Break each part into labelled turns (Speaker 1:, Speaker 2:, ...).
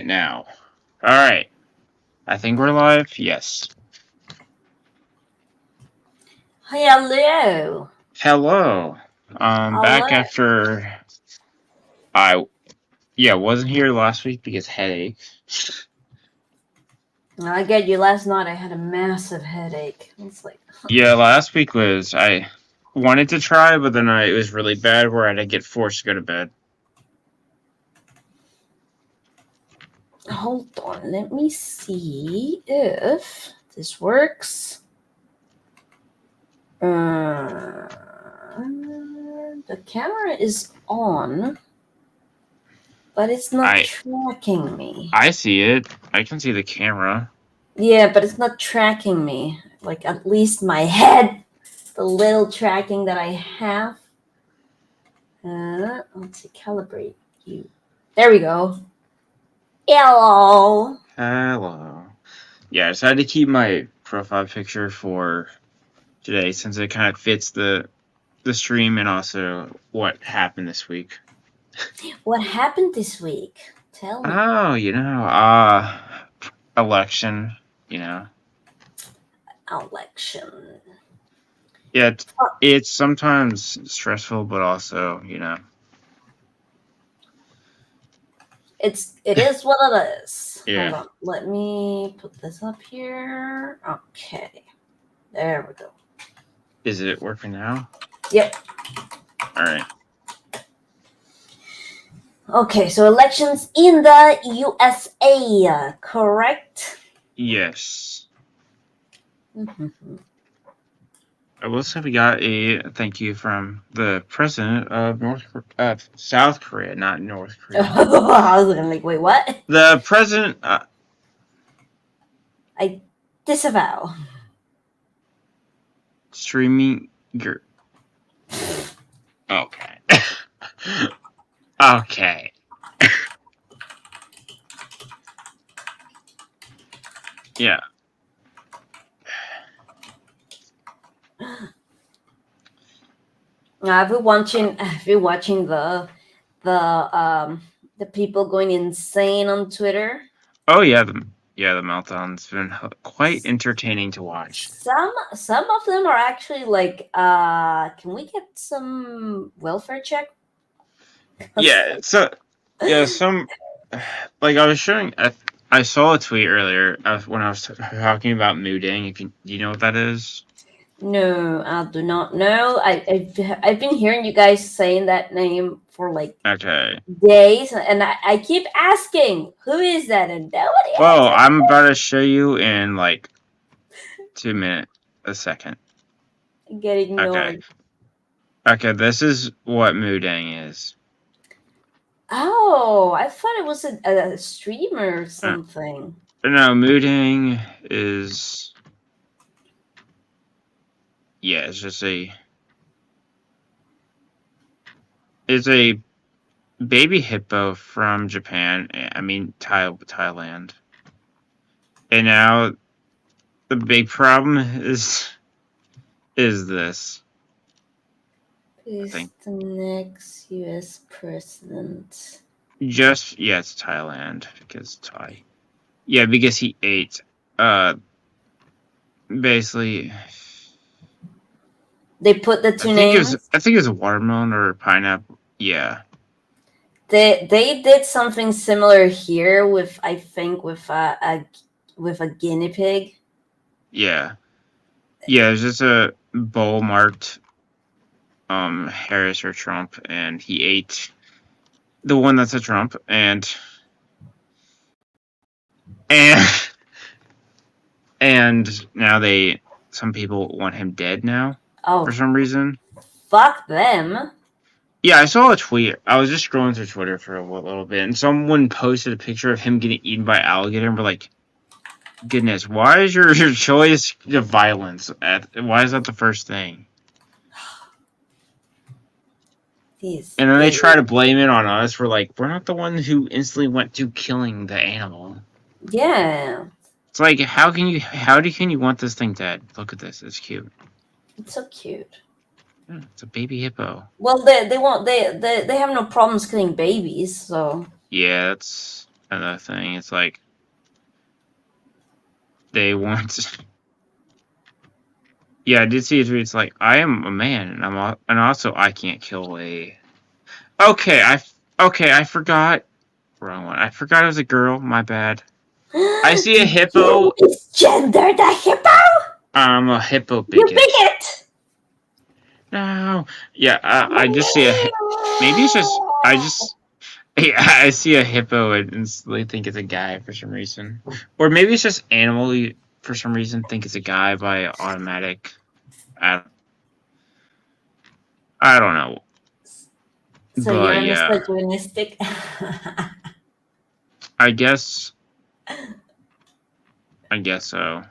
Speaker 1: now. Alright. I think we're live. Yes.
Speaker 2: Hello.
Speaker 1: Hello. Back
Speaker 2: Hello.
Speaker 1: after I wasn't here last week because headache.
Speaker 2: I get you last night. I had a massive headache. It's like,
Speaker 1: Yeah, last week was I wanted to try, but then it was really bad where I had to get forced to go to bed.
Speaker 2: hold on. Let me see if this works. The camera is on, but it's not tracking me.
Speaker 1: I see it. I can see the camera.
Speaker 2: Yeah, but it's not tracking me. Like, at least my head, the little tracking that I have. Let's see, calibrate you. There we go. Hello.
Speaker 1: Yeah, I decided to keep my profile picture for today since it kind of fits the stream and also what happened this week.
Speaker 2: What happened this week? Tell me.
Speaker 1: Oh, election,
Speaker 2: Election.
Speaker 1: Yeah, it's sometimes stressful, but also,
Speaker 2: It is what it is.
Speaker 1: Yeah.
Speaker 2: Hold on. Let me put this up here. Okay. There we go.
Speaker 1: Is it working now?
Speaker 2: Yep.
Speaker 1: All right.
Speaker 2: Okay, so elections in the USA, correct?
Speaker 1: Yes.
Speaker 2: Mm-hmm.
Speaker 1: I will say we got a thank you from the president of South Korea, not North Korea.
Speaker 2: I was like, wait, what?
Speaker 1: The president.
Speaker 2: I disavow.
Speaker 1: Streaming. Okay. Okay. Yeah.
Speaker 2: I've been watching the people going insane on Twitter.
Speaker 1: Oh yeah, the meltdown's been quite entertaining to watch.
Speaker 2: Some of them are actually like, can we get some welfare check?
Speaker 1: Yeah, so some like I was showing. I saw a tweet earlier when I was talking about mooding. Do you know what that is?
Speaker 2: No, I do not know. I've been hearing you guys saying that name for like days, and I keep asking who is that, and nobody.
Speaker 1: Well, I'm about to show you in like 2 minutes, a second.
Speaker 2: Get ignored.
Speaker 1: Okay, this is what mooding is.
Speaker 2: Oh, I thought it was a streamer or something.
Speaker 1: No, mooding is it's just it's a baby hippo from Japan. I mean Thailand. And now the big problem is this.
Speaker 2: Who's the next U.S. president?
Speaker 1: It's Thailand because Thai. Yeah, because he ate basically.
Speaker 2: They put the two names.
Speaker 1: I think it was a watermelon or a pineapple. Yeah.
Speaker 2: They did something similar here with a guinea pig.
Speaker 1: Yeah. Yeah, it's just a bowl marked Harris or Trump, and he ate the one that's a Trump, and now some people want him dead now for some reason.
Speaker 2: Fuck them.
Speaker 1: Yeah, I saw a tweet. I was just scrolling through Twitter for a little bit, and someone posted a picture of him getting eaten by alligator, and we're like, goodness, why is your choice of violence? Why is that the first thing? And then they try to blame it on us. We're like, we're not the one who instantly went to killing the animal.
Speaker 2: Yeah.
Speaker 1: It's like, how can you want this thing dead? Look at this. It's cute.
Speaker 2: It's so cute.
Speaker 1: Yeah, it's a baby hippo.
Speaker 2: Well, they have no problems killing babies, so.
Speaker 1: Yeah, it's another thing. It's like they want. Yeah, I did see a tweet. It's like I am a man, and also I can't kill a. Okay, I forgot. Wrong one. I forgot it was a girl. My bad. I see a hippo.
Speaker 2: It's gendered a hippo.
Speaker 1: I'm a hippo
Speaker 2: You
Speaker 1: bigot.
Speaker 2: bigot.
Speaker 1: No. Yeah, I just see a. Maybe it's just Yeah, I see a hippo and instantly think it's a guy for some reason, or maybe it's just animal for some reason think it's a guy by automatic. I don't know.
Speaker 2: So
Speaker 1: but
Speaker 2: you're
Speaker 1: yeah,
Speaker 2: misogynistic.
Speaker 1: I guess so.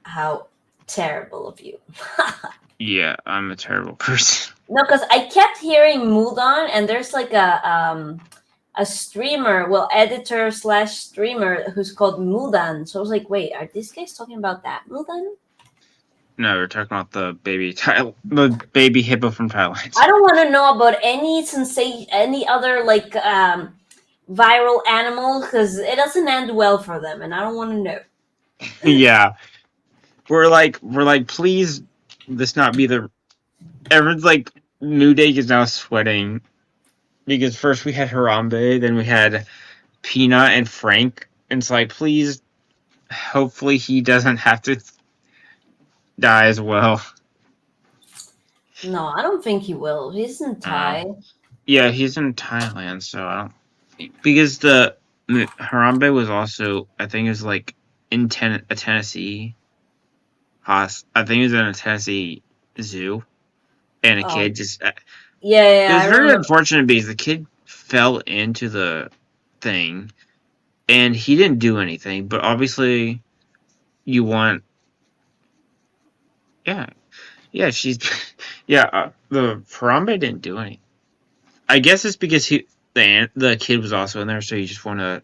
Speaker 2: How terrible of you.
Speaker 1: Yeah, I'm a terrible person.
Speaker 2: No, because I kept hearing Mulan, and there's like a streamer, well, editor / streamer who's called Mulan. So I was like, wait, are these guys talking about that Mulan?
Speaker 1: No, we're talking about the baby hippo from Thailand.
Speaker 2: I don't want to know about any other like viral animal because it doesn't end well for them, and I don't want to know.
Speaker 1: Yeah, we're like, please, this not be the. Everyone's like, New Day is now sweating because first we had Harambe, then we had Peanut and Frank, and it's like, please, hopefully he doesn't have to die as well.
Speaker 2: No, I don't think he will. He's in Thai.
Speaker 1: Yeah, he's in Thailand, so I don't. Because the Harambe was also, I think it was like in Tennessee. I think it was in a Tennessee zoo, and a kid just.
Speaker 2: Yeah.
Speaker 1: It was very unfortunate because the kid fell into the thing, and he didn't do anything. But obviously, you want. Yeah, she's. Yeah, the Harambe didn't do anything. I guess it's because the kid was also in there, so you just want to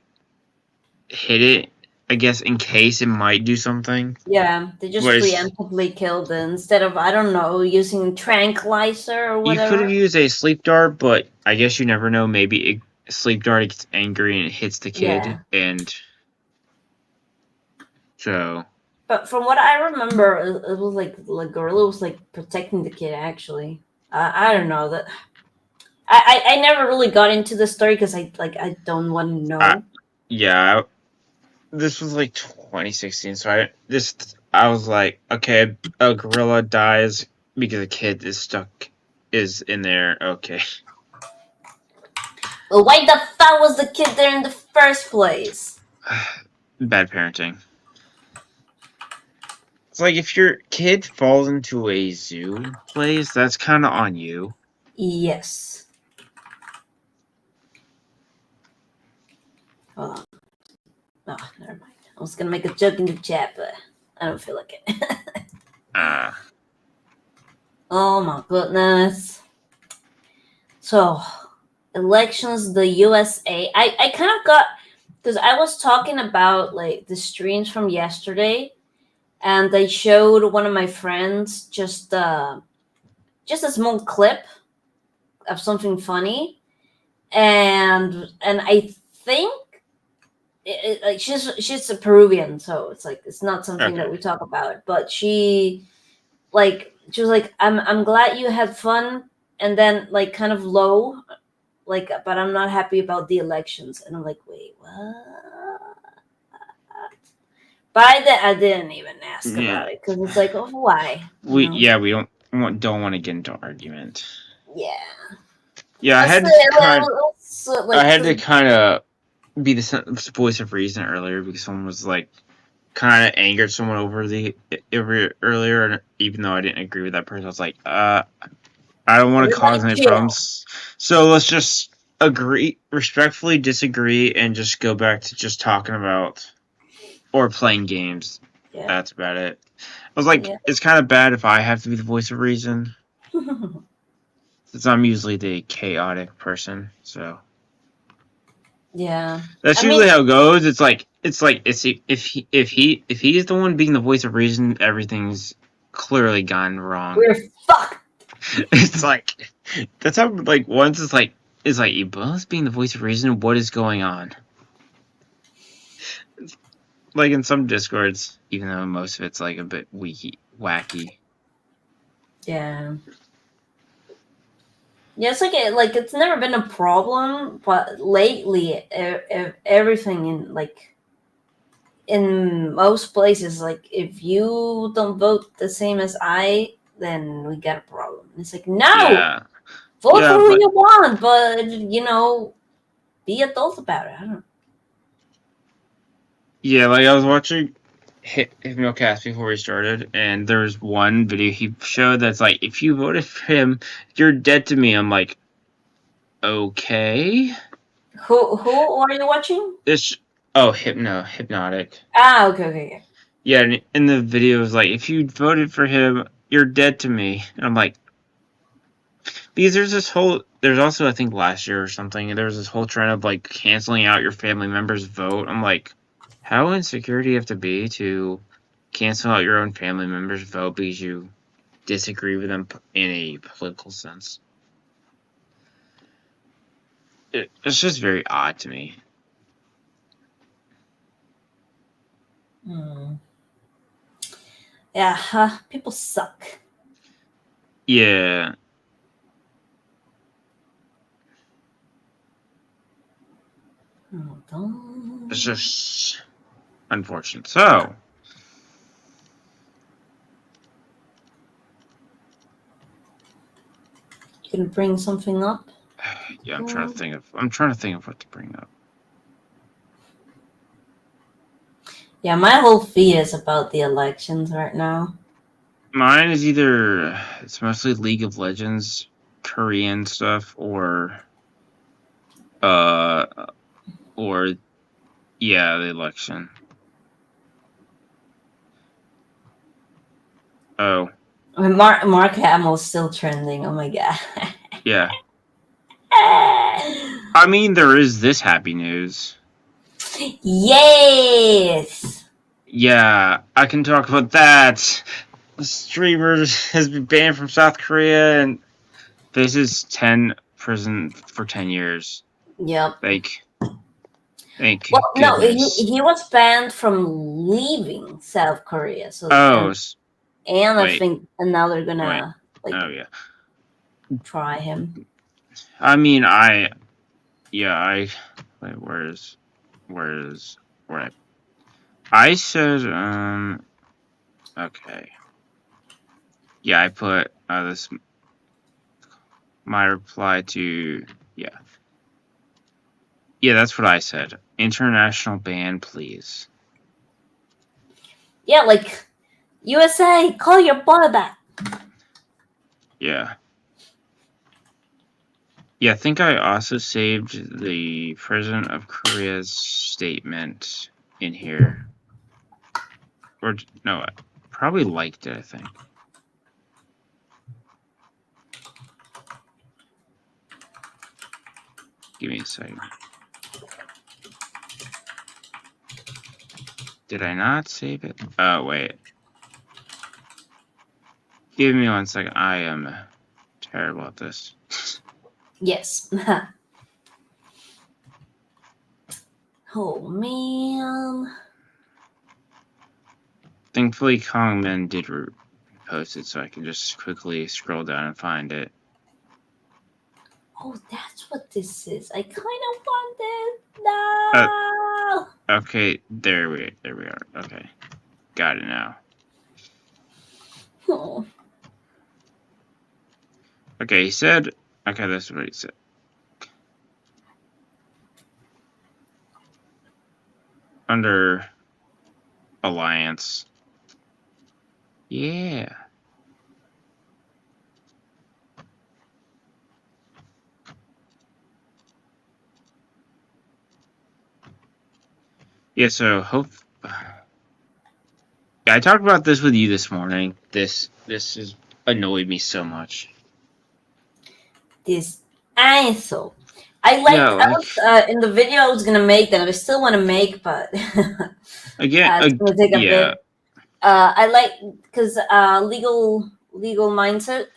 Speaker 1: hit it. I guess in case it might do something.
Speaker 2: Yeah, they just preemptively killed it instead of, I don't know, using tranquilizer or whatever.
Speaker 1: You could have used a sleep dart, but I guess you never know. Maybe a sleep dart gets angry and it hits the kid, and so.
Speaker 2: But from what I remember, it was like the gorilla was like protecting the kid. Actually, I don't know that. I never really got into the story because I don't want to know.
Speaker 1: Yeah, this was like 2016, so I was like, okay, a gorilla dies because a kid is in there. Okay.
Speaker 2: Well, why the fuck was the kid there in the first place?
Speaker 1: Bad parenting. It's like if your kid falls into a zoo place, that's kind of on you.
Speaker 2: Yes. Hold on. Oh, never mind. I was gonna make a joke in the chat, but I don't feel like it. Oh my goodness. So, elections, the USA. I kind of got, because I was talking about like the streams from yesterday, and they showed one of my friends just a small clip of something funny, and I think like she's a Peruvian, so it's like it's not something that we talk about. But she was like, I'm glad you had fun, and then like kind of low, like, but I'm not happy about the elections, and I'm like, wait, what? But I didn't even ask about it because it's like, oh, why?
Speaker 1: We don't want to get into argument.
Speaker 2: Yeah,
Speaker 1: I had to kind of be the voice of reason earlier because someone was like kind of angered someone earlier, even though I didn't agree with that person. I was like, I don't want to cause any problems, so let's just respectfully disagree, and just go back to just talking about or playing games. Yeah. That's about it. I was like, it's kind of bad if I have to be the voice of reason, since I'm usually the chaotic person. So.
Speaker 2: Yeah,
Speaker 1: that's usually how it goes. It's like if he's the one being the voice of reason, everything's clearly gone wrong.
Speaker 2: We're fucked.
Speaker 1: It's like that's how, like, once it's like It's like Ebola's being the voice of reason. What is going on? Like in some discords, even though most of it's like a bit wacky.
Speaker 2: Yeah. Yeah, it's like it's never been a problem, but lately, everything in most places, like if you don't vote the same as I, then we got a problem. It's like no, vote for who you want, but be adult about it. I don't know.
Speaker 1: Yeah, like I was watching Hipnocast before we started, and there was one video he showed that's like, if you voted for him, you're dead to me. I'm like, okay.
Speaker 2: Who are you watching?
Speaker 1: Hypnotic.
Speaker 2: Okay.
Speaker 1: Yeah, in the video it was like, if you voted for him, you're dead to me. And I'm like, because there's also, I think last year or something, there was this whole trend of like canceling out your family member's vote. I'm like, how insecure do you have to be to cancel out your own family member's vote because you disagree with them in a political sense? It's just very odd to me.
Speaker 2: Yeah, people suck.
Speaker 1: Yeah. It's just unfortunate. So,
Speaker 2: you can bring something up.
Speaker 1: Yeah, I'm trying to think of what to bring up.
Speaker 2: Yeah, my whole feed is about the elections right now.
Speaker 1: Mine is it's mostly League of Legends, Korean stuff, or the election. Oh.
Speaker 2: Mark Hamill's still trending. Oh my god.
Speaker 1: Yeah. I mean, there is this happy news.
Speaker 2: Yes.
Speaker 1: Yeah, I can talk about that. The streamer has been banned from South Korea and faces 10 prison for 10 years.
Speaker 2: Yep.
Speaker 1: Thank
Speaker 2: well,
Speaker 1: goodness.
Speaker 2: No, he was banned from leaving South Korea. So and I think now they're gonna try him.
Speaker 1: I mean, where I said, okay. Yeah, I put, my reply to, yeah, that's what I said. International ban, please.
Speaker 2: Yeah, like, USA, call your boy back.
Speaker 1: Yeah. Yeah, I think I also saved the President of Korea's statement in here. Or, no, I probably liked it, I think. Give me a second. Did I not save it? Oh, wait. Give me 1 second. I am terrible at this.
Speaker 2: Yes. Oh, man.
Speaker 1: Thankfully, Kongman did post it, so I can just quickly scroll down and find it.
Speaker 2: Oh, that's what this is. I kind of want it. No.
Speaker 1: Okay, there we are. Okay, got it now.
Speaker 2: Oh.
Speaker 1: Okay, he said. Okay, that's what he said. Under Alliance. Yeah. Yeah, so I talked about this with you this morning. This has annoyed me so much.
Speaker 2: This asshole. I was in the video I was gonna make that I still want to make, but it's gonna take a bit. I like because legal mindset.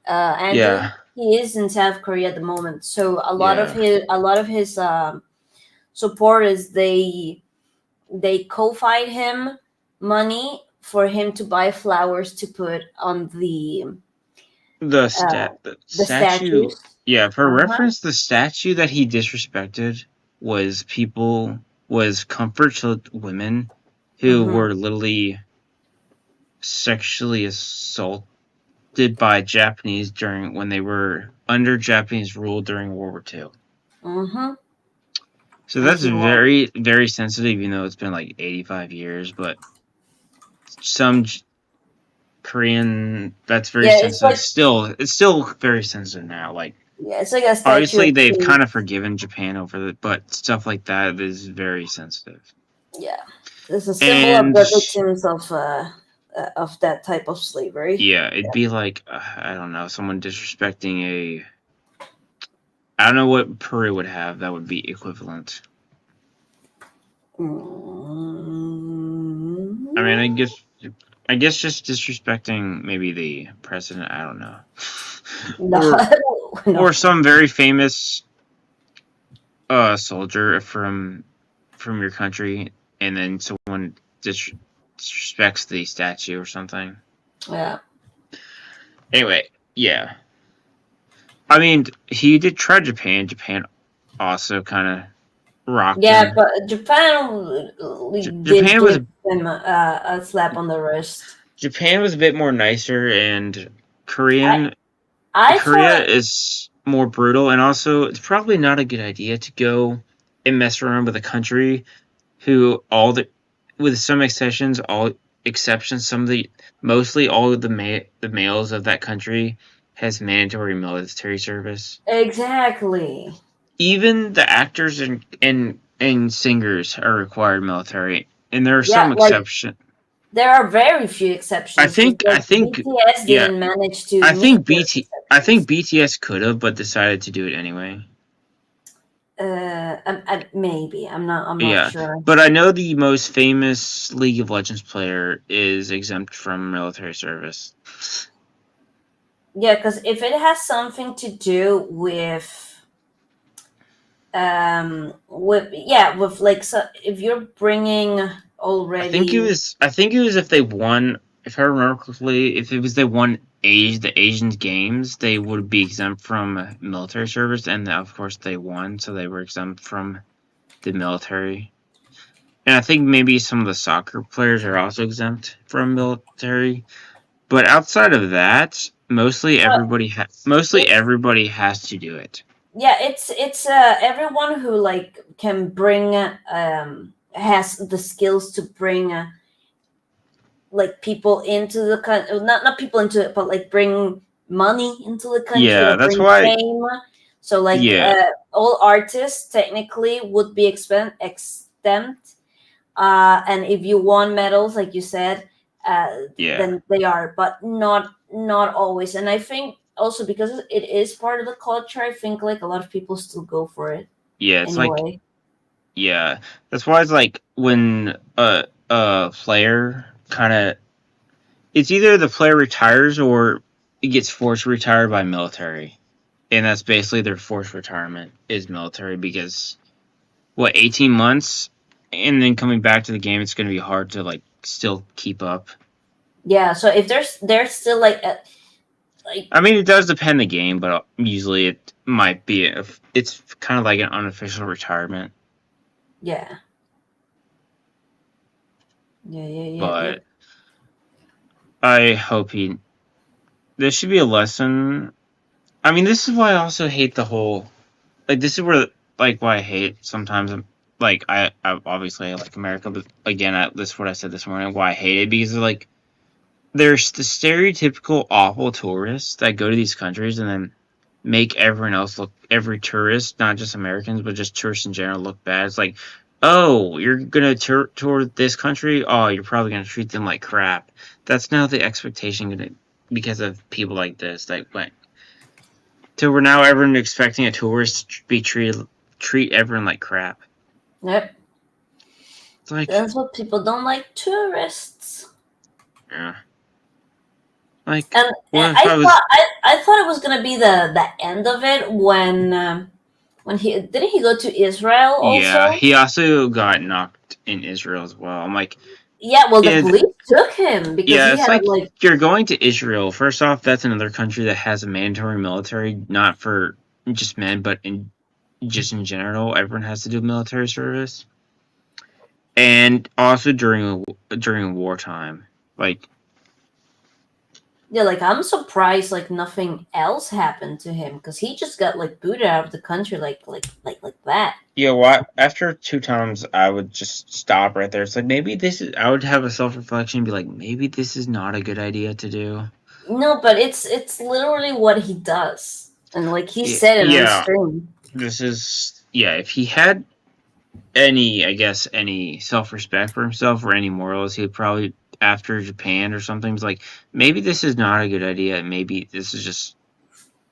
Speaker 2: Andrew, he is in South Korea at the moment. So a lot of
Speaker 1: Yeah.
Speaker 2: his supporters, they co-fied him money for him to buy flowers to put on
Speaker 1: The
Speaker 2: the
Speaker 1: statue.
Speaker 2: statues.
Speaker 1: Yeah, for
Speaker 2: Uh-huh.
Speaker 1: reference, the statue that he disrespected was comfort to women who
Speaker 2: Mm-hmm.
Speaker 1: were literally sexually assaulted by Japanese during when they were under Japanese rule during World War II.
Speaker 2: Mm-hmm.
Speaker 1: So
Speaker 2: And
Speaker 1: that's
Speaker 2: he won.
Speaker 1: very, very sensitive, even though it's been like 85 years. But some Korean, that's very
Speaker 2: Yeah, it's
Speaker 1: sensitive.
Speaker 2: like
Speaker 1: It's still very sensitive now. Like,
Speaker 2: yeah, it's like a statue
Speaker 1: obviously,
Speaker 2: of
Speaker 1: they've
Speaker 2: hate.
Speaker 1: kind of forgiven Japan over it, but stuff like that is very sensitive.
Speaker 2: Yeah, it's a symbol of
Speaker 1: And
Speaker 2: the victims of that type of slavery.
Speaker 1: yeah, it'd be like, I don't know, someone disrespecting a. I don't know what Peru would have that would be equivalent. I mean,
Speaker 2: Mm.
Speaker 1: I guess just disrespecting maybe the president. I don't know,
Speaker 2: No,
Speaker 1: or
Speaker 2: no.
Speaker 1: some very famous soldier from your country, and then someone disrespects the statue or something.
Speaker 2: Yeah.
Speaker 1: Anyway, yeah. I mean, he did try Japan. Japan also kind of rocked
Speaker 2: Yeah,
Speaker 1: him.
Speaker 2: but Japan did
Speaker 1: Japan was
Speaker 2: give him a slap on the wrist.
Speaker 1: Japan was a bit more nicer, and
Speaker 2: I
Speaker 1: Korean
Speaker 2: I
Speaker 1: Korea
Speaker 2: thought
Speaker 1: is more brutal, and also it's probably not a good idea to go and mess around with a country who with some exceptions, some of the mostly all of the males of that country has mandatory military service.
Speaker 2: exactly.
Speaker 1: Even the actors and singers are required military, and there are
Speaker 2: Yeah,
Speaker 1: some
Speaker 2: like
Speaker 1: exceptions.
Speaker 2: there are very few
Speaker 1: I
Speaker 2: exceptions
Speaker 1: think
Speaker 2: because
Speaker 1: I think
Speaker 2: BTS
Speaker 1: yeah,
Speaker 2: didn't manage to meet those
Speaker 1: I think
Speaker 2: exceptions.
Speaker 1: BTS could have, but decided to do it anyway.
Speaker 2: Maybe I'm not
Speaker 1: Yeah,
Speaker 2: sure.
Speaker 1: but I know the most famous League of Legends player is exempt from military service.
Speaker 2: Yeah, because if it has something to do with like so if you're bringing already.
Speaker 1: I think it was if they won, if I remember correctly, if it was they won the Asian games, they would be exempt from military service, and of course they won, so they were exempt from the military. And I think maybe some of the soccer players are also exempt from military. But outside of that, mostly
Speaker 2: It's
Speaker 1: everybody has to do it.
Speaker 2: yeah, it's everyone who like can bring has the skills to bring like people into the country, not people into it, but like bring money into the country,
Speaker 1: Yeah,
Speaker 2: like
Speaker 1: that's
Speaker 2: bring
Speaker 1: why.
Speaker 2: fame. So like
Speaker 1: Yeah,
Speaker 2: all artists technically would be exempt. And if you won medals, like you said,
Speaker 1: yeah,
Speaker 2: then they are, but not always. And I think also because it is part of the culture, I think like a lot of people still go for it
Speaker 1: yeah. It's like
Speaker 2: anyway.
Speaker 1: yeah. That's why it's like when a player kind of it's either the player retires or it gets forced to retire by military, and that's basically their forced retirement is military because what 18 months, and then coming back to the game, it's going to be hard to like still keep up.
Speaker 2: Yeah. So if there's still like
Speaker 1: I mean, it does depend the game, but usually it might be it's kind of like an unofficial retirement.
Speaker 2: yeah yeah.
Speaker 1: But I hope he. There should be a lesson. I mean, this is why I also hate the whole. Like, this is where like why I hate sometimes. Like I obviously I like America, but again, this is what I said this morning. Why I hate it because like there's the stereotypical awful tourists that go to these countries and then make everyone else look every tourist, not just Americans, but just tourists in general look bad. It's like, oh, you're gonna tour this country? Oh, you're probably gonna treat them like crap. That's now the expectation because of people like this. Like, went. So we're now everyone expecting a tourist to be treat everyone like crap.
Speaker 2: Yep.
Speaker 1: It's like,
Speaker 2: That's what people don't like tourists.
Speaker 1: yeah. Like,
Speaker 2: And
Speaker 1: what if I was?
Speaker 2: I thought it was gonna be the end of it when he didn't he go to Israel
Speaker 1: Yeah,
Speaker 2: also?
Speaker 1: he also got knocked in Israel as well. I'm like,
Speaker 2: Yeah, well the
Speaker 1: yeah,
Speaker 2: police took him because
Speaker 1: yeah.
Speaker 2: he
Speaker 1: It's
Speaker 2: had
Speaker 1: like
Speaker 2: like
Speaker 1: you're going to Israel. First off, that's another country that has a mandatory military, not for just men, but just in general. Everyone has to do military service, and also during wartime. Like,
Speaker 2: yeah, like I'm surprised like nothing else happened to him because he just got like booted out of the country like that.
Speaker 1: yeah, what? After 2 times, I would just stop right there. It's like maybe this is. I would have a self reflection and be like, maybe this is not a good idea to do.
Speaker 2: No, but it's literally what he does, and like he
Speaker 1: Yeah,
Speaker 2: said it on
Speaker 1: yeah.
Speaker 2: stream.
Speaker 1: This is yeah. If he had any, I guess, any self respect for himself or any morals, he'd probably after Japan or something. He's like, maybe this is not a good idea. Maybe this is just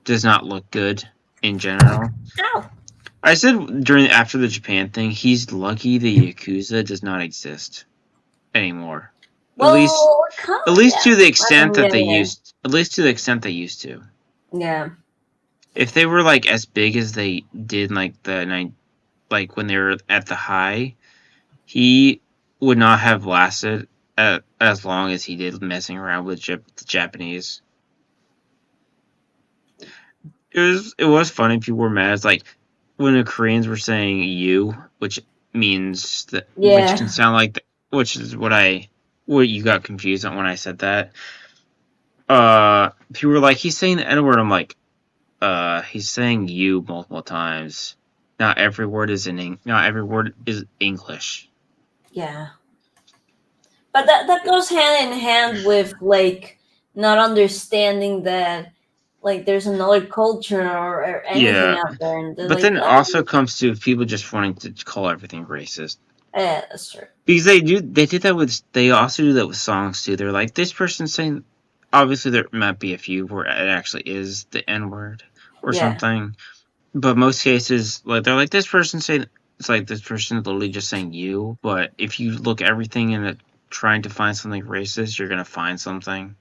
Speaker 1: does not look good in general.
Speaker 2: Ow.
Speaker 1: I said during after the Japan thing, he's lucky the Yakuza does not exist anymore. At least,
Speaker 2: Well, kind
Speaker 1: at
Speaker 2: of,
Speaker 1: least
Speaker 2: yeah.
Speaker 1: to the
Speaker 2: I
Speaker 1: extent
Speaker 2: mean,
Speaker 1: that
Speaker 2: yeah,
Speaker 1: they
Speaker 2: yeah,
Speaker 1: used. At least to the extent they used to.
Speaker 2: yeah.
Speaker 1: If they were like as big as they did, like like when they were at the high, he would not have lasted as long as he did messing around with the Japanese. It was funny. People were mad. It's like when the Koreans were saying "you," which means that, which can
Speaker 2: Yeah.
Speaker 1: sound like, which is what you got confused on when I said that. People were like, "He's saying the N word." I'm like, he's saying "you" multiple times. Not every word is not every word is English.
Speaker 2: Yeah. But that goes hand in hand with like not understanding that like there's another culture or anything
Speaker 1: Yeah,
Speaker 2: out there, and they're
Speaker 1: but
Speaker 2: like,
Speaker 1: then it also
Speaker 2: oh,
Speaker 1: comes to people just wanting to call everything racist.
Speaker 2: yeah, that's true.
Speaker 1: Because they did that with, they also do that with songs too. They're like, this person's saying, obviously there might be a few where it actually is the N word or
Speaker 2: Yeah,
Speaker 1: something, but most cases, like they're like, this person saying, it's like this person literally just saying you. But if you look everything in it, trying to find something racist, you're gonna find something.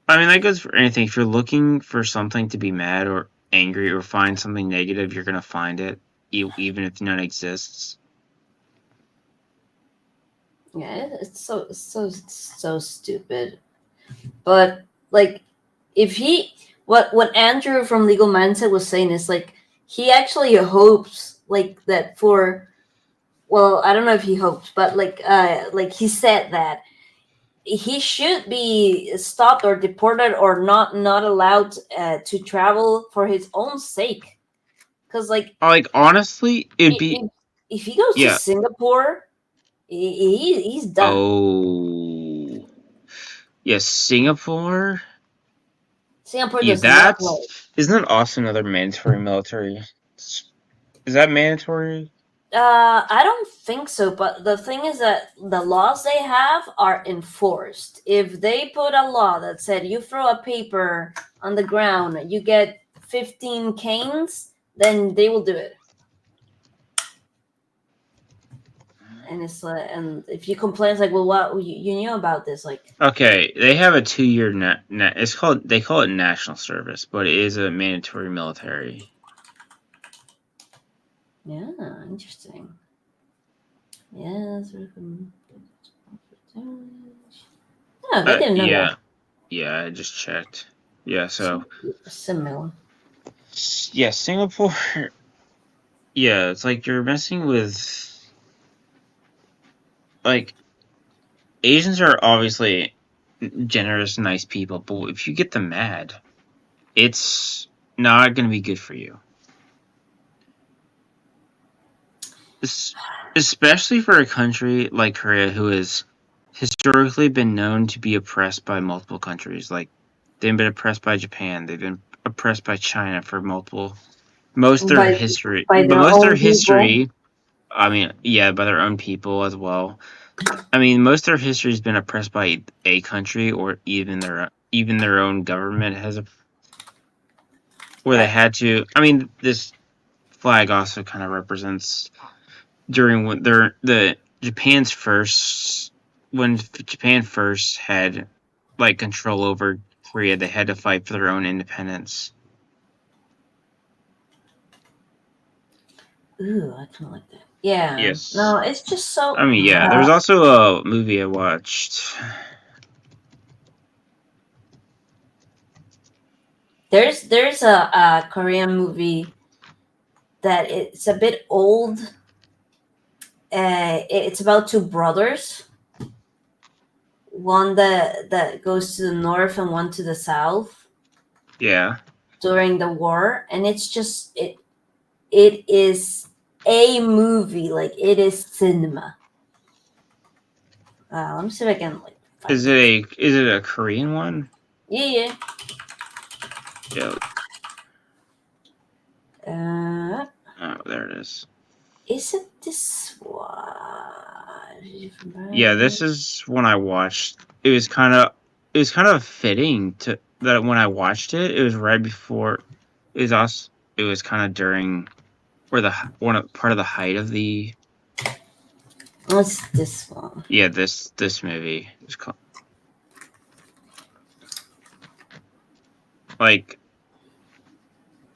Speaker 1: I mean, that goes for anything. If you're looking for something to be mad or angry or find something negative, you're gonna find it, even if none exists.
Speaker 2: yeah, it's so stupid. But like, if he what Andrew from Legal Mindset was saying is like he actually hopes like that for, well, I don't know if he hoped, but like he said that he should be stopped or deported or not allowed to travel for his own sake, because like
Speaker 1: Like honestly, it'd be
Speaker 2: if, if he goes to
Speaker 1: yeah.
Speaker 2: Singapore, he's done.
Speaker 1: Oh, yeah, Singapore.
Speaker 2: Singapore
Speaker 1: Yeah,
Speaker 2: does not play.
Speaker 1: isn't that also another mandatory military? Is that mandatory?
Speaker 2: I don't think so, but the thing is that the laws they have are enforced. If they put a law that said you throw a paper on the ground, you get 15 canes, then they will do it. And it's like, and if you complain, it's like, well, what you knew about this? Like,
Speaker 1: Okay, they have a 2 year it's called, they call it national service, but it is a mandatory military.
Speaker 2: yeah, interesting. Yeah, no, they didn't know that.
Speaker 1: Yeah, yeah, I just checked. Yeah, so
Speaker 2: Similar.
Speaker 1: yeah, Singapore. Yeah, it's like you're messing with, like, Asians are obviously generous, nice people, but if you get them mad, it's not going to be good for you. Especially for a country like Korea, who has historically been known to be oppressed by multiple countries. Like, they've been oppressed by Japan, they've been oppressed by China for most of their
Speaker 2: by
Speaker 1: history.
Speaker 2: by
Speaker 1: But
Speaker 2: their
Speaker 1: most of their
Speaker 2: own people.
Speaker 1: history, I mean, yeah, by their own people as well. I mean, most of their history has been oppressed by a country, or even their own government has where they
Speaker 2: Yeah,
Speaker 1: had to. I mean, this flag also kind of represents during when the Japan's first, when Japan first had like control over Korea. They had to fight for their own independence.
Speaker 2: Ooh, I kind of like that. Yeah.
Speaker 1: Yes.
Speaker 2: No, it's just so.
Speaker 1: I mean, yeah. There's also a movie I watched.
Speaker 2: There's a Korean movie that it's a bit old. It's about two brothers. One that goes to the north and one to the south
Speaker 1: Yeah.
Speaker 2: during the war, and it's just it is a movie, like it is cinema. Let me see if I can like find
Speaker 1: Is it a Korean one?
Speaker 2: Yeah.
Speaker 1: Yeah.
Speaker 2: Oh,
Speaker 1: there it is.
Speaker 2: is it this one?
Speaker 1: Yeah, this is when I watched. It was kind of fitting to that when I watched it. It was right before. It was also. It was kind of during, or part of the height of the.
Speaker 2: What's this one?
Speaker 1: Yeah, this movie is called. Like,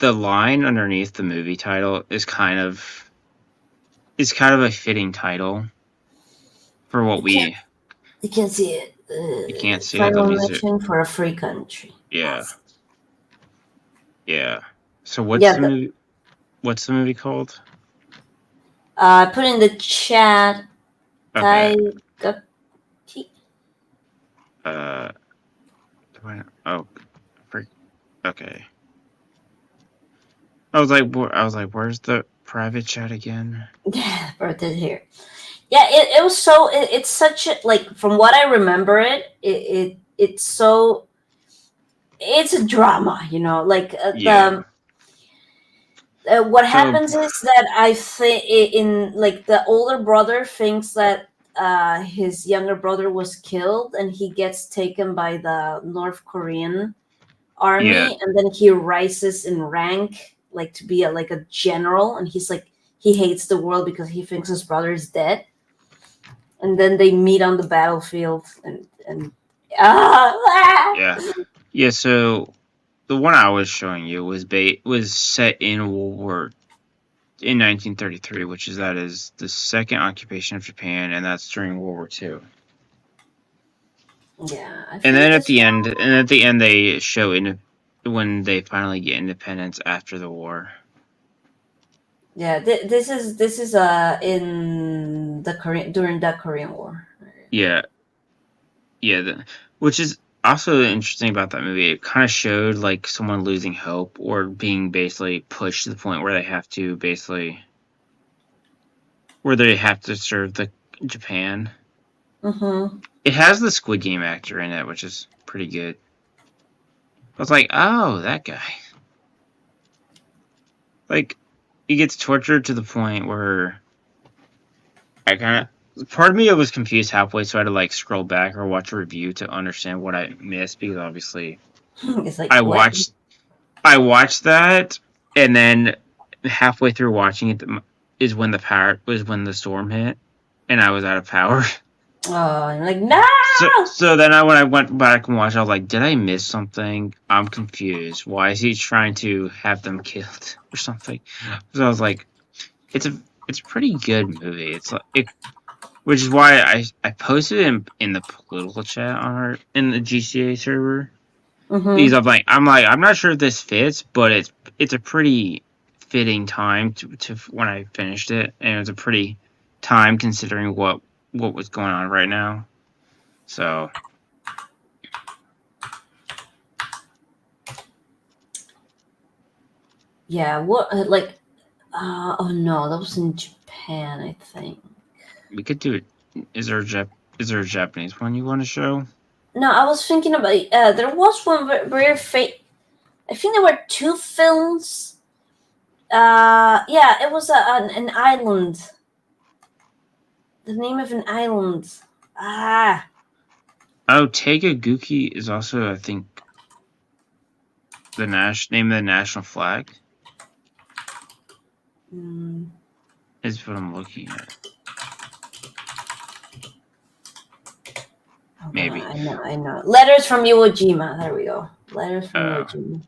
Speaker 1: the line underneath the movie title is kind of a fitting title for what we.
Speaker 2: You can see it.
Speaker 1: You can't see it. Let
Speaker 2: Final
Speaker 1: me see.
Speaker 2: mission for a free country.
Speaker 1: Yeah. Yeah. So what's
Speaker 2: Yeah,
Speaker 1: the movie? What's the movie called?
Speaker 2: put in the chat.
Speaker 1: Okay.
Speaker 2: Taigaki.
Speaker 1: Oh, freak. Okay. I was like, where's the private chat again?
Speaker 2: Yeah, brought it here. Yeah, it was so. It's such a like from what I remember it's so. It's a drama, like
Speaker 1: Yeah.
Speaker 2: what
Speaker 1: So
Speaker 2: happens is that I think in like the older brother thinks that his younger brother was killed and he gets taken by the North Korean army,
Speaker 1: yeah,
Speaker 2: and then he rises in rank like to be like a general, and he's like he hates the world because he thinks his brother is dead, and then they meet on the battlefield and
Speaker 1: yeah, yeah. So the one I was showing you was set in World War in 1933, which is the second occupation of Japan, and that's during World War II.
Speaker 2: yeah.
Speaker 1: And then at the end, they show when they finally get independence after the war.
Speaker 2: Yeah, this is in the Korean during the Korean War.
Speaker 1: Yeah, yeah. Which is also interesting about that movie. It kind of showed like someone losing hope or being basically pushed to the point where they have to serve the Japan.
Speaker 2: Mm-hmm.
Speaker 1: It has the Squid Game actor in it, which is pretty good. I was like, oh, that guy. Like, he gets tortured to the point where part of me I was confused halfway, so I had to like scroll back or watch a review to understand what I missed, because obviously
Speaker 2: It's like
Speaker 1: I
Speaker 2: what?
Speaker 1: watched that, and then halfway through watching it is when the storm hit, and I was out of power.
Speaker 2: Oh, I'm like no.
Speaker 1: So then when I went back and watched, I was like, did I miss something? I'm confused. Why is he trying to have them killed or something? So I was like, it's a pretty good movie. Which is why I posted it in the political chat in the GCA server.
Speaker 2: Mm-hmm.
Speaker 1: Because I'm not sure if this fits, but it's a pretty fitting time to when I finished it, and it was a pretty time considering what was going on right now. So
Speaker 2: Yeah, what like oh no, that was in Japan, I think.
Speaker 1: we could do it. Is there a Japanese one you want to show?
Speaker 2: No, I was thinking about there was one very I think there were two films. Yeah, it was an island. The name of an island. Ah.
Speaker 1: Oh, Tegaguki is also, I think, the name of the national flag. Is what I'm looking at. maybe.
Speaker 2: I know. Letters from Iwo Jima. There we go. Letters from Iwo Jima.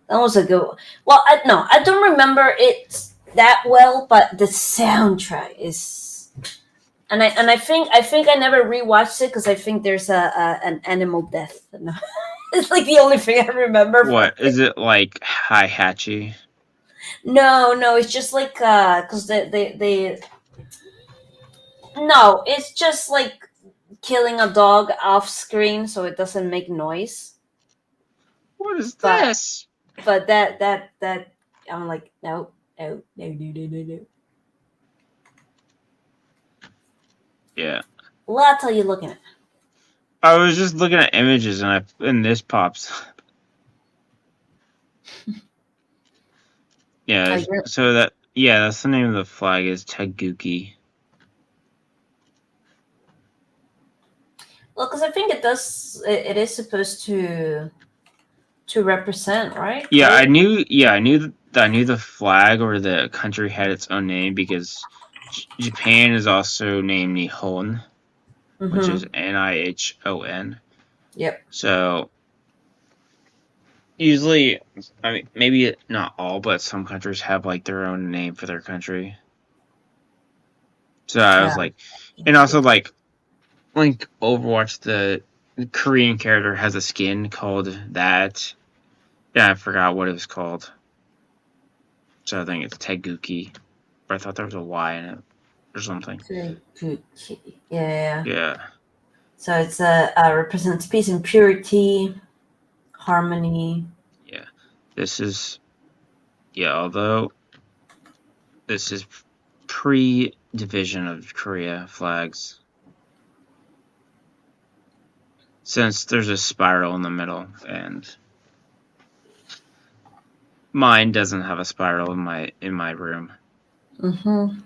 Speaker 2: That was a good one. Well, I don't remember it that well, but the soundtrack is, and I think I never rewatched it because I think there's an animal death. It's like the only thing I remember.
Speaker 1: What is it like? Hihachi?
Speaker 2: No, it's just like because they no, it's just like killing a dog off screen so it doesn't make noise.
Speaker 1: What is
Speaker 2: But
Speaker 1: this?
Speaker 2: but that I'm like no.
Speaker 1: Yeah.
Speaker 2: What are you looking at?
Speaker 1: I was just looking at images and this pops. Yeah. So that's the name of the flag is Teguki.
Speaker 2: Well, because I think it does. It is supposed to represent, right?
Speaker 1: Yeah, I knew. Yeah, I knew the flag or the country had its own name because Japan is also named Nihon, which is Nihon.
Speaker 2: Yep.
Speaker 1: So usually, I mean, maybe not all, but some countries have like their own name for their country. So I was like, and also like Overwatch, the Korean character has a skin called that. Yeah, I forgot what it was called. So I think it's Teguki. But I thought there was a Y in it or something.
Speaker 2: Teguki. Yeah.
Speaker 1: Yeah.
Speaker 2: So it's represents peace and purity, harmony.
Speaker 1: Yeah. This is although this is pre-division of Korea flags. Since there's a spiral in the middle and mine doesn't have a spiral in my room.
Speaker 2: Mm-hmm.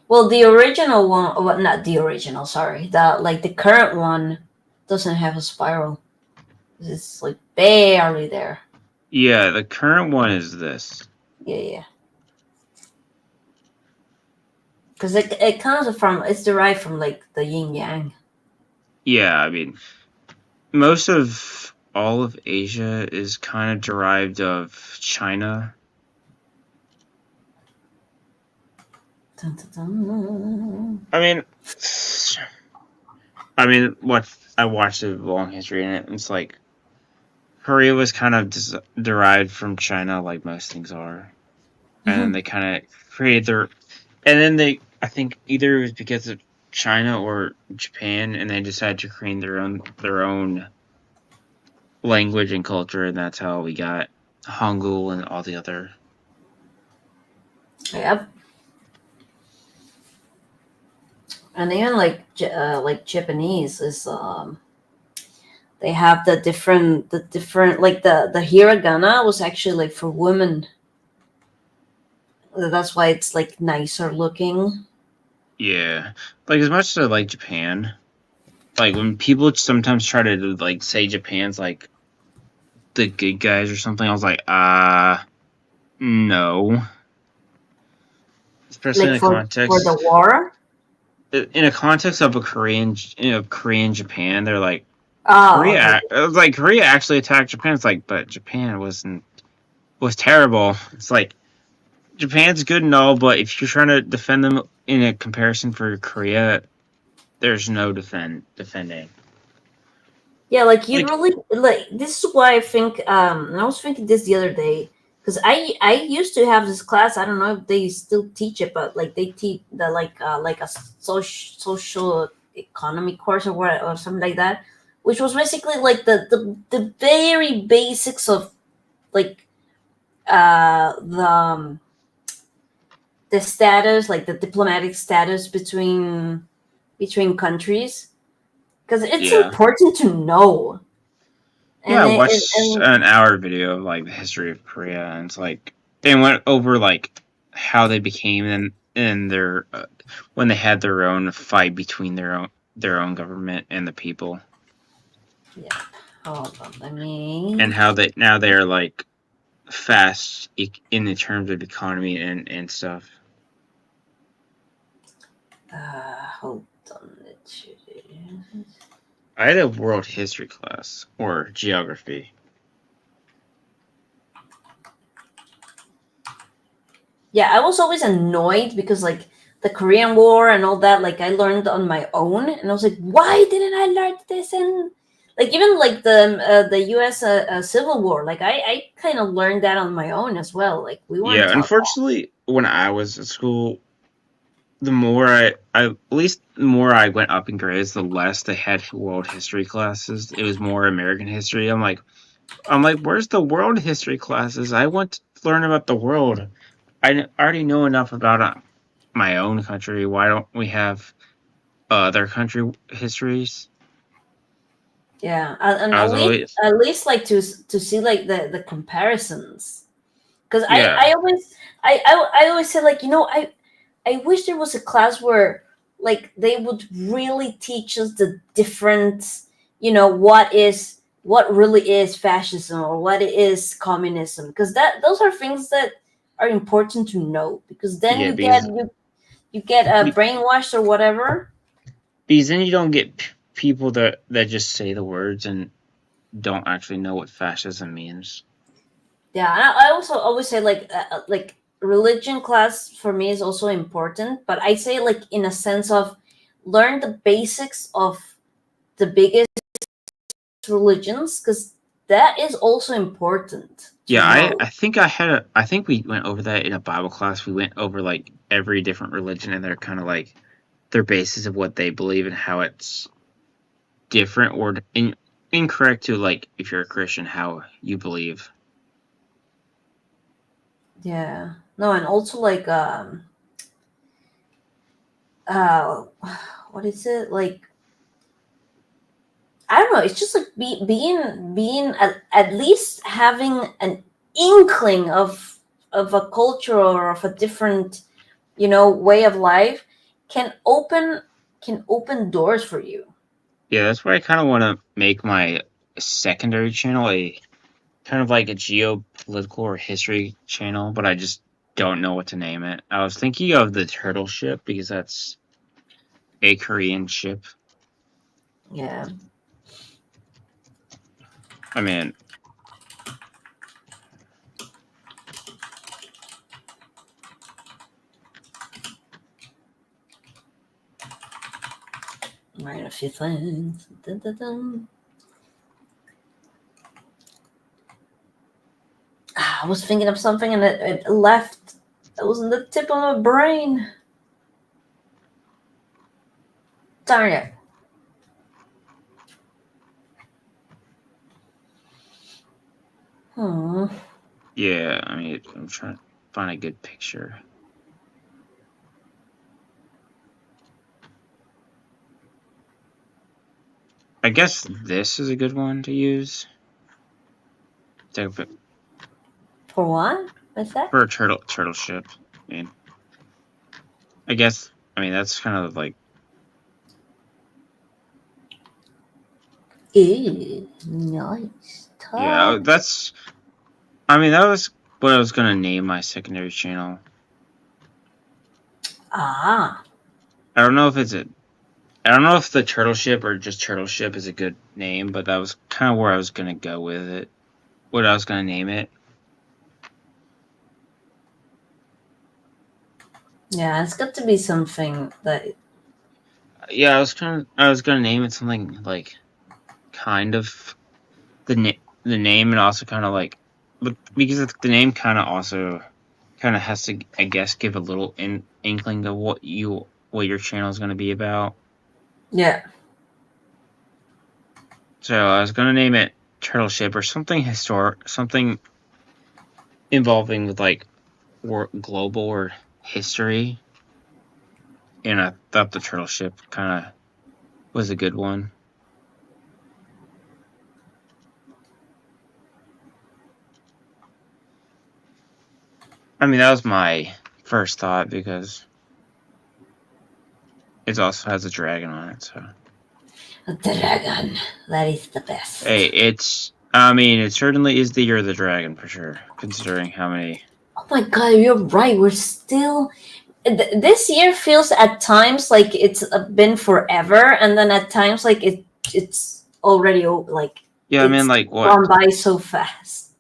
Speaker 2: Well, the original one, well, not the original. Sorry, the current one doesn't have a spiral. It's like barely there.
Speaker 1: Yeah, the current one is this.
Speaker 2: Yeah. Because it comes from, it's derived from like the yin yang.
Speaker 1: Yeah, I mean, most of all of Asia is kind of derived of China.
Speaker 2: Dun, dun, dun.
Speaker 1: I mean, what I watched a long history in it. It's like Korea was kind of derived from China, like most things are, and then they kind of created their, and then I think either it was because of China or Japan, and they decided to create their own language and culture, and that's how we got Hangul and all the other.
Speaker 2: Yep. And even like Japanese is they have the different like the hiragana was actually like for women. That's why it's like nicer looking.
Speaker 1: Yeah, like as much as I like Japan, like when people sometimes try to like say Japan's like the good guys or something, I was like, no. Especially
Speaker 2: Like
Speaker 1: in a context
Speaker 2: for the war.
Speaker 1: In a context of Korean Japan, they're like
Speaker 2: Okay.
Speaker 1: It was like Korea actually attacked Japan. It's like, but Japan was terrible. It's like Japan's good and all, but if you're trying to defend them in a comparison for Korea, there's no defending.
Speaker 2: Yeah, like you really like this is why I think I was thinking this the other day because I used to have this class. I don't know if they still teach it, but like they teach the like a social economy course or what or something like that, which was basically like the very basics of like the status, like the diplomatic status between countries, because it's important to know.
Speaker 1: Yeah, I watched an hour video of like the history of Korea, and it's like they went over like how they became and their when they had their own fight between their own government and the people.
Speaker 2: Yeah, hold on,
Speaker 1: and how they are like fast in the terms of economy and stuff.
Speaker 2: Hold on,
Speaker 1: I had a world history class or geography.
Speaker 2: Yeah, I was always annoyed because like the Korean War and all that, like I learned on my own, and I was like, why didn't I learn this? And like even like the U.S. Civil War, like I kind of learned that on my own as well. Like we weren't
Speaker 1: Yeah,
Speaker 2: taught that.
Speaker 1: unfortunately, when I was at school, the more I at least the more I went up in grades, the less they had world history classes. It was more American history. I'm like, where's the world history classes? I want to learn about the world. Already know enough about my own country. Why don't we have other country histories?
Speaker 2: Yeah, and
Speaker 1: I was always
Speaker 2: at least like to see like the comparisons, because
Speaker 1: yeah
Speaker 2: I always say like I wish there was a class where like they would really teach us the different, what really is fascism or what is communism, because that those are things that are important to know, because then
Speaker 1: yeah because
Speaker 2: you get
Speaker 1: be-
Speaker 2: brainwashed or whatever.
Speaker 1: because then you don't get people that just say the words and don't actually know what fascism means.
Speaker 2: Yeah, and I also always say like religion class for me is also important, but I say like in a sense of learn the basics of the biggest religions, because that is also important to
Speaker 1: Yeah,
Speaker 2: know.
Speaker 1: I think we went over that in a Bible class. We went over like every different religion and their kind of like their basis of what they believe and how it's different or incorrect to like if you're a Christian how you believe.
Speaker 2: Yeah, no, and also like uh what is it like, I don't know, it's just like being at least having an inkling of a culture or of a different, way of life can open doors for you.
Speaker 1: Yeah, that's why I kind of want to make my secondary channel a kind of like a geopolitical or history channel, but I just don't know what to name it. I was thinking of the turtle ship because that's a Korean ship.
Speaker 2: Yeah.
Speaker 1: I mean,
Speaker 2: Write a few things. Dun, dun, dun. I was thinking of something and it left. It was on the tip of my brain. Darn it. Hmm.
Speaker 1: yeah, I mean, I'm trying to find a good picture. I guess this is a good one to use. For
Speaker 2: For what? What's that?
Speaker 1: a turtle ship. I mean, I guess I mean that's kind of like
Speaker 2: Ew, nice.
Speaker 1: yeah,
Speaker 2: Top.
Speaker 1: that's I mean that was what I was gonna name my secondary channel.
Speaker 2: Ah.
Speaker 1: I don't know if I don't know if the turtle ship or just turtle ship is a good name, but that was kind of where I was gonna go with it. What I was gonna name it.
Speaker 2: Yeah, it's got to be something that.
Speaker 1: Yeah, I was gonna name it something like kind of the name and also kind of like but because the name kind of also kind of has to I guess give a little inkling of what your channel is going to be about.
Speaker 2: Yeah.
Speaker 1: So I was going to name it Turtle Ship or something historic, something involving with like global or history. And I thought the Turtle Ship kind of was a good one. I mean, that was my first thought because it also has a dragon on it. So
Speaker 2: A dragon. That is the best.
Speaker 1: hey, I mean, it certainly is the Year of the Dragon for sure, considering how many.
Speaker 2: Oh my god, you're right. We're still. this year feels at times like it's been forever, and then at times like it's already like
Speaker 1: Yeah, I mean,
Speaker 2: it's
Speaker 1: like what?
Speaker 2: gone by so fast.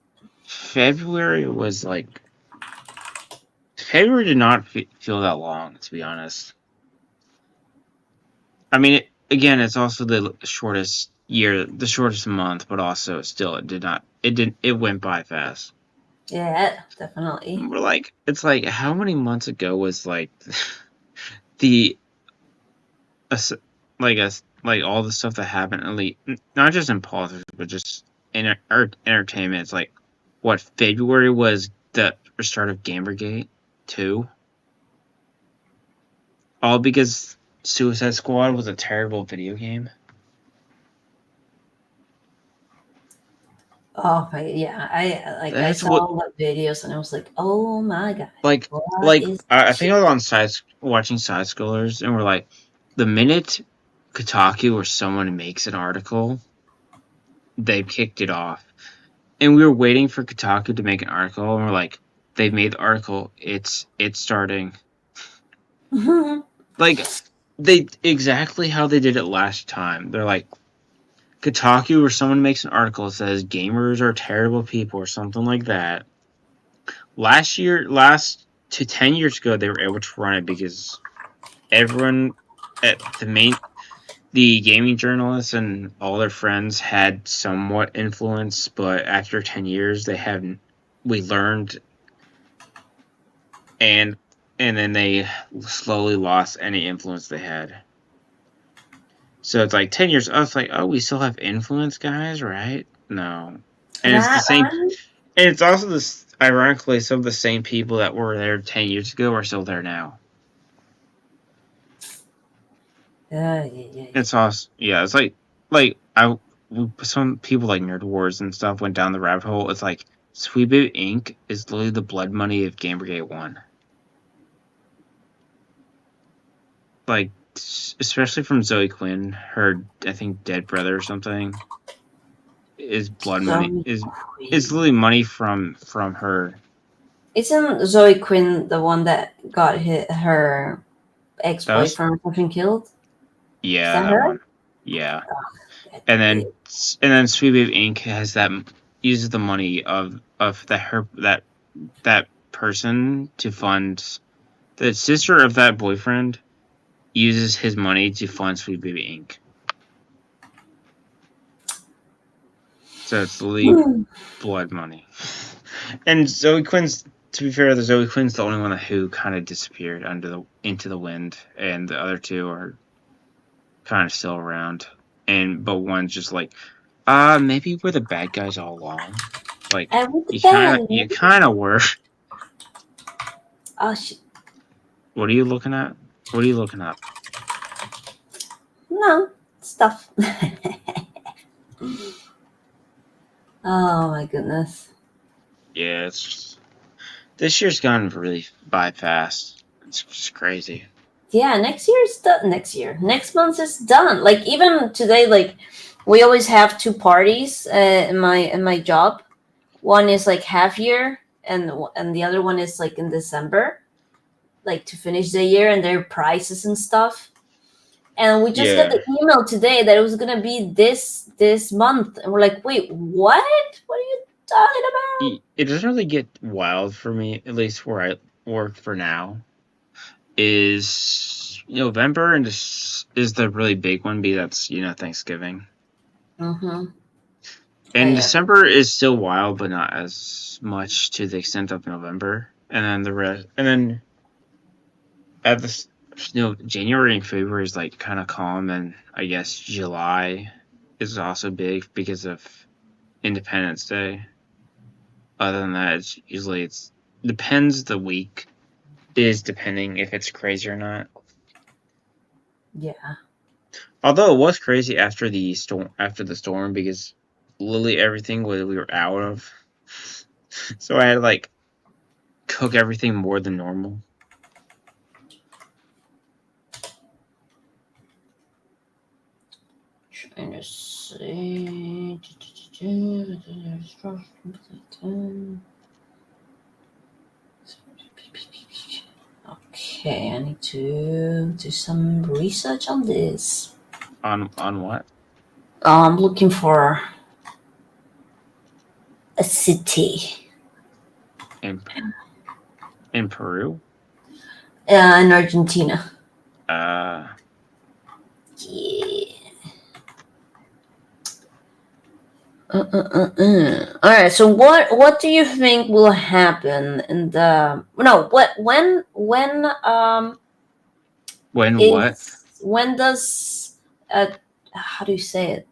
Speaker 1: February was like. February did not feel that long, to be honest. I mean, again, it's also the shortest year, the shortest month, but also still, it did not. It didn't. It went by fast.
Speaker 2: Yeah, definitely.
Speaker 1: We're like, it's like, how many months ago was like the like us like all the stuff that happened, not just in politics, but just in entertainment. It's like what February was the start of Gamergate 2, all because Suicide Squad was a terrible video game.
Speaker 2: Oh my, yeah, I
Speaker 1: That's
Speaker 2: saw
Speaker 1: what
Speaker 2: all the videos and I was like, oh my god,
Speaker 1: like
Speaker 2: what
Speaker 1: like
Speaker 2: is
Speaker 1: I
Speaker 2: this
Speaker 1: think
Speaker 2: shit?
Speaker 1: I was on watching side scrollers, and we're like, the minute Kotaku or someone makes an article, they kicked it off. And we were waiting for Kotaku to make an article, and we're like, they've made the article. It's starting. Like, they exactly how they did it last time. They're like, Kotaku or someone makes an article that says gamers are terrible people or something like that. Last to 10 years ago, they were able to run it because everyone at the gaming journalists and all their friends had somewhat influence, but after 10 years, we learned, and then they slowly lost any influence they had. So it's like 10 years. I was like, oh, we still have influence, guys, right? No. And it's the same.
Speaker 2: Right?
Speaker 1: And it's also this, ironically, some of the same people that were there 10 years ago are still there now.
Speaker 2: Yeah.
Speaker 1: It's awesome. Yeah, it's like some people like Nerd Wars and stuff went down the rabbit hole. It's like Sweet Baby Inc. is literally the blood money of Gamergate 1. Like, especially from Zoe Quinn, her, I think, dead brother or something, is blood money.
Speaker 2: Zoe
Speaker 1: Is
Speaker 2: Quinn.
Speaker 1: literally money from her.
Speaker 2: Isn't Zoe Quinn the one that got her
Speaker 1: That was,
Speaker 2: ex-boyfriend fucking killed? Is
Speaker 1: yeah,
Speaker 2: that
Speaker 1: that
Speaker 2: her?
Speaker 1: one. Yeah.
Speaker 2: That
Speaker 1: And then
Speaker 2: bitch.
Speaker 1: Sweet Baby Inc. has that, uses the money of that person to fund the sister of that boyfriend, uses his money to fund Sweet Baby Inc. So it's literally blood money. And Zoe Quinn's, to be fair, the Zoe Quinn's the only one who kind of disappeared into the wind, and the other two are kind of still around. But one's just like, maybe we're the bad guys all along. Like,
Speaker 2: I was bad.
Speaker 1: you kind of were.
Speaker 2: Oh shit.
Speaker 1: What are you looking at? What are you looking up?
Speaker 2: No stuff. Oh my goodness.
Speaker 1: Yeah, this year's gone really by fast. It's just crazy.
Speaker 2: Yeah, next year is done. Next year, next month is done. Like even today, like we always have two parties in my job. One is like half year, and the other one is like in December, like to finish the year and their prices and stuff. And we just got
Speaker 1: Yeah.
Speaker 2: the email today that it was gonna be this month, and we're like, wait, what? What are you talking about?
Speaker 1: It doesn't really get wild for me, at least where I work for now. Is November and is the really big one? That's Thanksgiving.
Speaker 2: Mm-hmm.
Speaker 1: And
Speaker 2: Yeah.
Speaker 1: December is still wild, but not as much to the extent of November. And then the rest, and then at this, January and February is like kind of calm, and I guess July is also big because of Independence Day. Other than that, it's depends the week is depending if it's crazy or not.
Speaker 2: Yeah.
Speaker 1: Although it was crazy after the storm because literally everything we were out of, so I had to like cook everything more than normal.
Speaker 2: Trying to see. Okay. Okay, I need to do some research on this.
Speaker 1: On what?
Speaker 2: I'm looking for a city
Speaker 1: In Peru?
Speaker 2: in Argentina.
Speaker 1: Uh,
Speaker 2: Yeah. All right. So what do you think will happen in the
Speaker 1: when what?
Speaker 2: when does how do you say it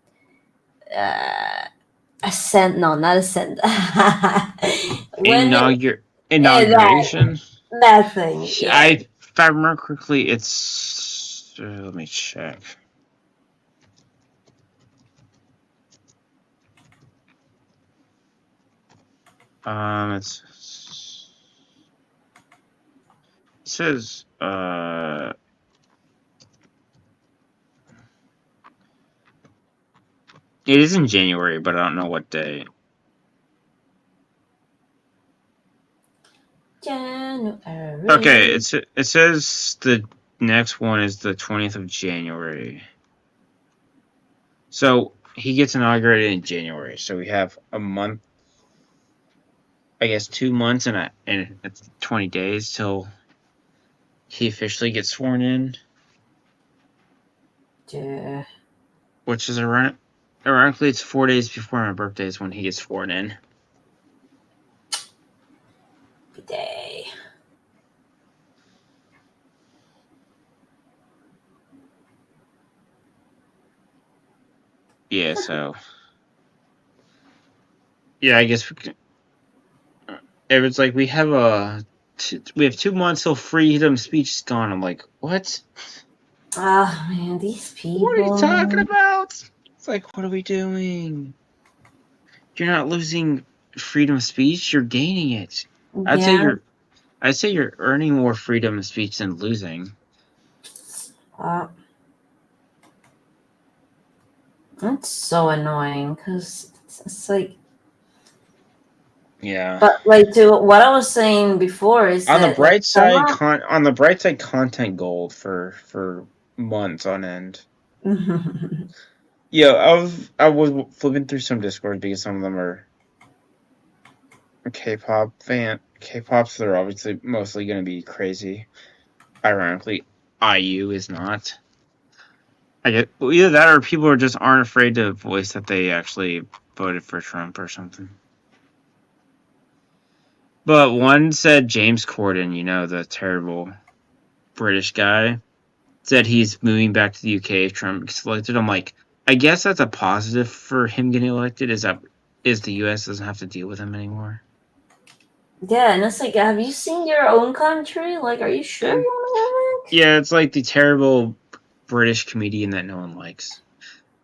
Speaker 2: ascend? No, not ascend. when that
Speaker 1: Inauguration?
Speaker 2: that thing. Yeah.
Speaker 1: If I remember correctly, it's. Let me check. It says it is in January, but I don't know what day.
Speaker 2: January.
Speaker 1: Okay, it says the next one is the 20th of January. So he gets inaugurated in January. So we have a month, I guess 2 months and 20 days till he officially gets sworn in.
Speaker 2: Yeah.
Speaker 1: Which is ironically it's 4 days before my birthday is when he gets sworn in.
Speaker 2: Day.
Speaker 1: Yeah, so yeah, I guess it was like we have 2 months till freedom of speech is gone. I'm like, what?
Speaker 2: Oh man, these people.
Speaker 1: What are you talking about? It's like, what are we doing? You're not losing freedom of speech. You're gaining it.
Speaker 2: Yeah.
Speaker 1: I'd say you're earning more freedom of speech than losing.
Speaker 2: That's so annoying because it's like.
Speaker 1: Yeah.
Speaker 2: But like to what I was saying before is
Speaker 1: on
Speaker 2: that
Speaker 1: the bright side,
Speaker 2: somehow-
Speaker 1: on the bright side, content gold for months on end. Yeah, I was flipping through some Discord because some of them are K-pops. They're obviously mostly going to be crazy. Ironically, IU is not. I get either that or people aren't afraid to voice that they actually voted for Trump or something. But one said James Corden, the terrible British guy, said he's moving back to the UK if Trump gets elected. I'm like, I guess that's a positive for him getting elected. Is the US doesn't have to deal with him anymore.
Speaker 2: Yeah, and it's like, have you seen your own country? Like, are you sure you want
Speaker 1: to go back? Yeah, it's like the terrible British comedian that no one likes.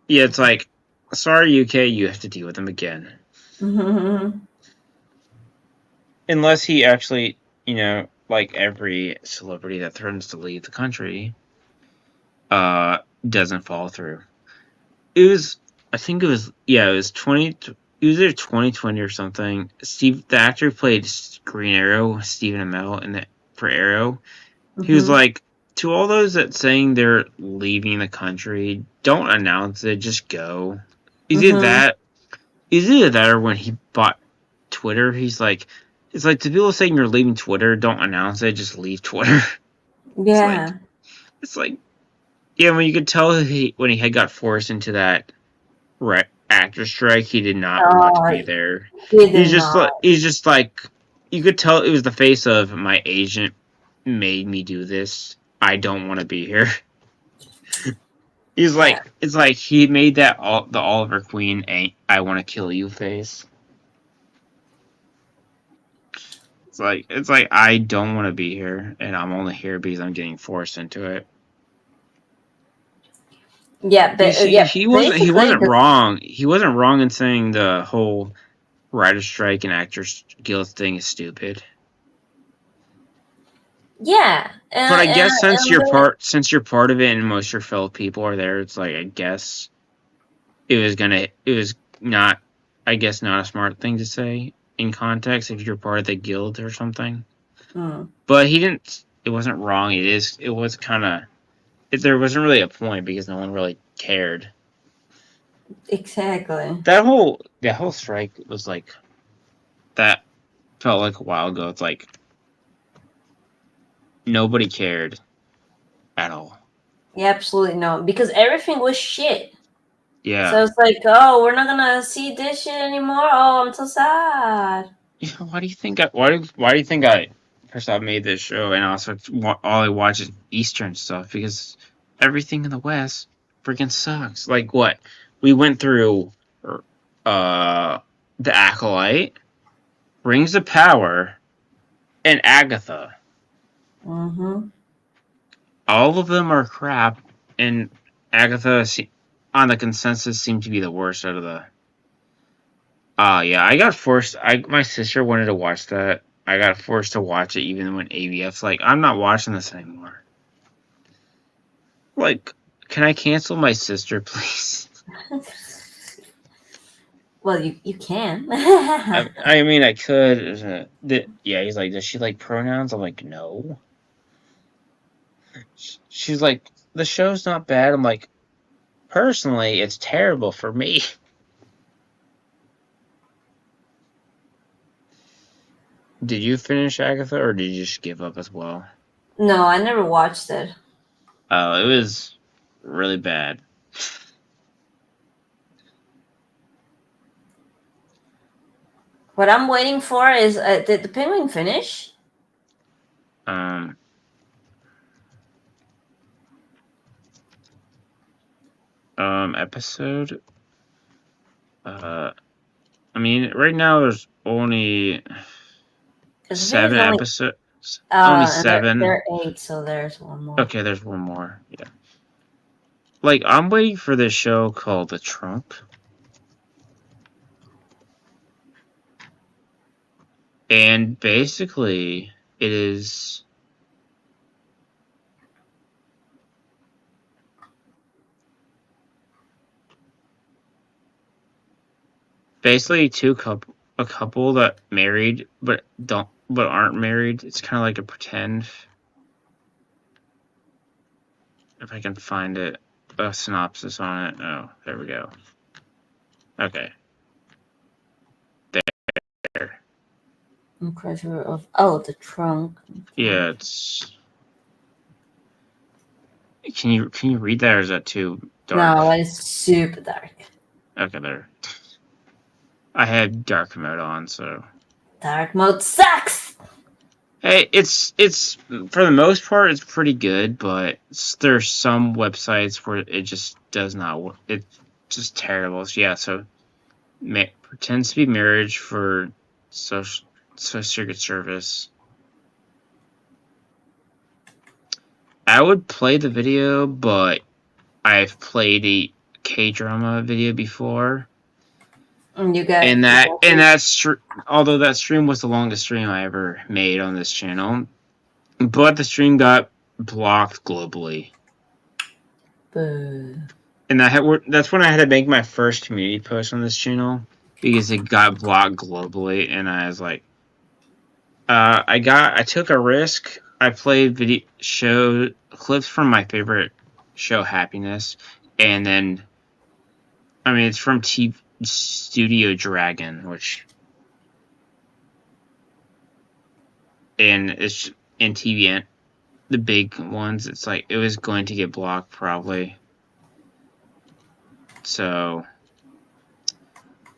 Speaker 1: Yeah, it's like, sorry UK, you have to deal with him again. Unless he actually, like every celebrity that threatens to leave the country, doesn't follow through. It was 2020 or something. The actor who played Green Arrow, Stephen Amell, for Arrow. He was like, to all those that saying they're leaving the country, don't announce it, just go. Either that or when he bought Twitter, he's like, it's like to people saying you're leaving Twitter, don't announce it, just leave Twitter.
Speaker 2: Yeah.
Speaker 1: It's like, yeah, when you could tell when he had got forced into that actor strike, he did not want to be there. He's just like, you could tell it was the face of my agent made me do this. I don't want to be here. He's like, it's like he made that the Oliver Queen I want to kill you face. It's like I don't want to be here, and I'm only here because I'm getting forced into it.
Speaker 2: Yeah, but
Speaker 1: he wasn't wrong. He wasn't wrong in saying the whole writer's strike and actors guild thing is stupid.
Speaker 2: Yeah,
Speaker 1: but I guess since you're part of it and most of your fellow people are there, it's like I guess it was not a smart thing to say in context if you're part of the guild or something. But he didn't. it wasn't wrong. It was kind of there wasn't really a point because no one really cared.
Speaker 2: Exactly.
Speaker 1: That whole strike was like that felt like a while ago. It's like nobody cared at all.
Speaker 2: Yeah, absolutely no, because everything was shit.
Speaker 1: Yeah.
Speaker 2: So it's like, oh, we're not gonna see this shit anymore. Oh, I'm so sad.
Speaker 1: Yeah, why do you think I first off made this show and also all I watch is Eastern stuff because everything in the West freaking sucks. Like what? We went through the Acolyte, Rings of Power, and Agatha.
Speaker 2: Mm-hmm.
Speaker 1: All of them are crap, and Agatha on the consensus seemed to be the worst out of the. Yeah, I got forced. My sister wanted to watch that. I got forced to watch it even when ABF's like, I'm not watching this anymore. Like, can I cancel my sister, please?
Speaker 2: Well, you can.
Speaker 1: I mean, I could. Yeah, he's like, does she like pronouns? I'm like, no. She's like, the show's not bad. I'm like, personally, it's terrible for me. Did you finish Agatha, or did you just give up as well?
Speaker 2: No, I never watched it.
Speaker 1: Oh, it was really bad.
Speaker 2: What I'm waiting for is did the Penguin finish?
Speaker 1: Episode. I mean, right now there's only 7 episodes. Only 7.
Speaker 2: There are 8, so there's one more.
Speaker 1: Okay, there's one more. Yeah. Like, I'm waiting for this show called The Trunk. And basically, it is basically a couple that married but aren't married. It's kind of like a pretend. If I can find it, a synopsis on it. Oh, there we go. Okay. There.
Speaker 2: Treasure of the Trunk.
Speaker 1: Yeah, it's. Can you read that, or is that too dark?
Speaker 2: No, it's super dark.
Speaker 1: Okay, there. I had dark mode on, so.
Speaker 2: Dark mode sucks.
Speaker 1: Hey, it's for the most part it's pretty good, but there's some websites where it just does not work. It's just terrible. So, yeah, so pretends to be marriage for social secret service. I would play the video, but I've played a Kdrama video before.
Speaker 2: And you got
Speaker 1: although that stream was the longest stream I ever made on this channel, but the stream got blocked globally. And that's when I had to make my first community post on this channel because it got blocked globally, and I was like, I took a risk. I played show clips from my favorite show, Happiness, and then, I mean, it's from Studio Dragon, and it's in TVN, the big ones. It's like it was going to get blocked probably. So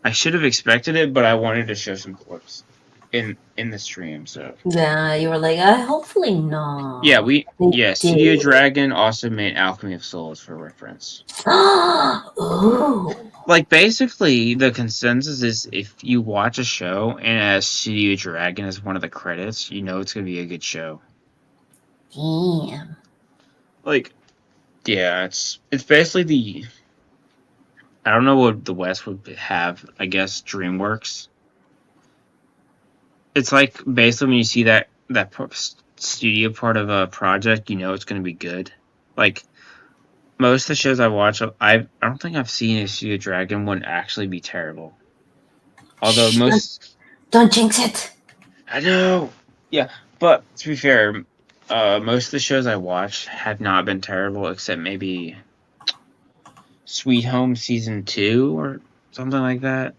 Speaker 1: I should have expected it, but I wanted to show some clips in the stream. So
Speaker 2: yeah, you were like, hopefully not.
Speaker 1: Yeah, Studio Dragon also made Alchemy of Souls for reference.
Speaker 2: Ooh.
Speaker 1: Like, basically, the consensus is if you watch a show and it has Studio Dragon as one of the credits, you know it's going to be a good show.
Speaker 2: Damn.
Speaker 1: Like, yeah, it's basically I don't know what the West would have, I guess, DreamWorks. It's like, basically, when you see that studio part of a project, you know it's going to be good. Like, most of the shows I watch, I don't think I've seen a Studio Dragon one actually be terrible. Although
Speaker 2: Don't jinx it.
Speaker 1: I know. Yeah, but to be fair, most of the shows I watched have not been terrible, except maybe Sweet Home season 2 or something like that.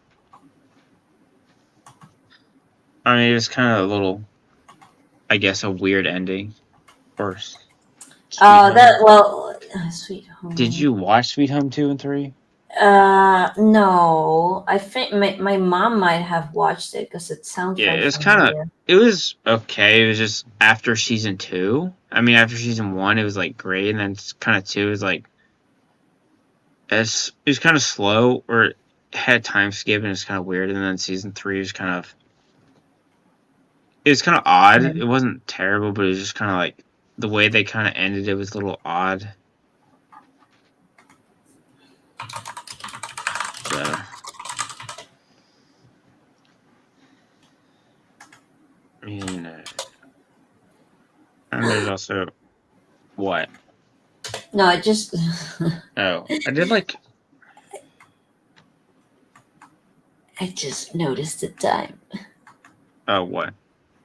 Speaker 1: I mean, it's kind of a little, I guess, a weird ending. Or
Speaker 2: Sweet
Speaker 1: Did
Speaker 2: Home.
Speaker 1: you watch Sweet Home 2 and 3?
Speaker 2: No. I think my mom might have watched it because it sounds
Speaker 1: Yeah,
Speaker 2: very
Speaker 1: it's kind of.
Speaker 2: familiar.
Speaker 1: It was okay. It was just after season 2. I mean, after season 1, it was like great, and then kind of 2 is like it was kind of slow, or it had time skip, and it's kind of weird. And then season 3 was kind of odd.
Speaker 2: Yeah.
Speaker 1: It wasn't terrible, but it was just kind of like the way they kind of ended it was a little odd. So. I mean, and there's also what?
Speaker 2: No, I just
Speaker 1: Oh, I did like.
Speaker 2: I just noticed the time.
Speaker 1: Oh, what?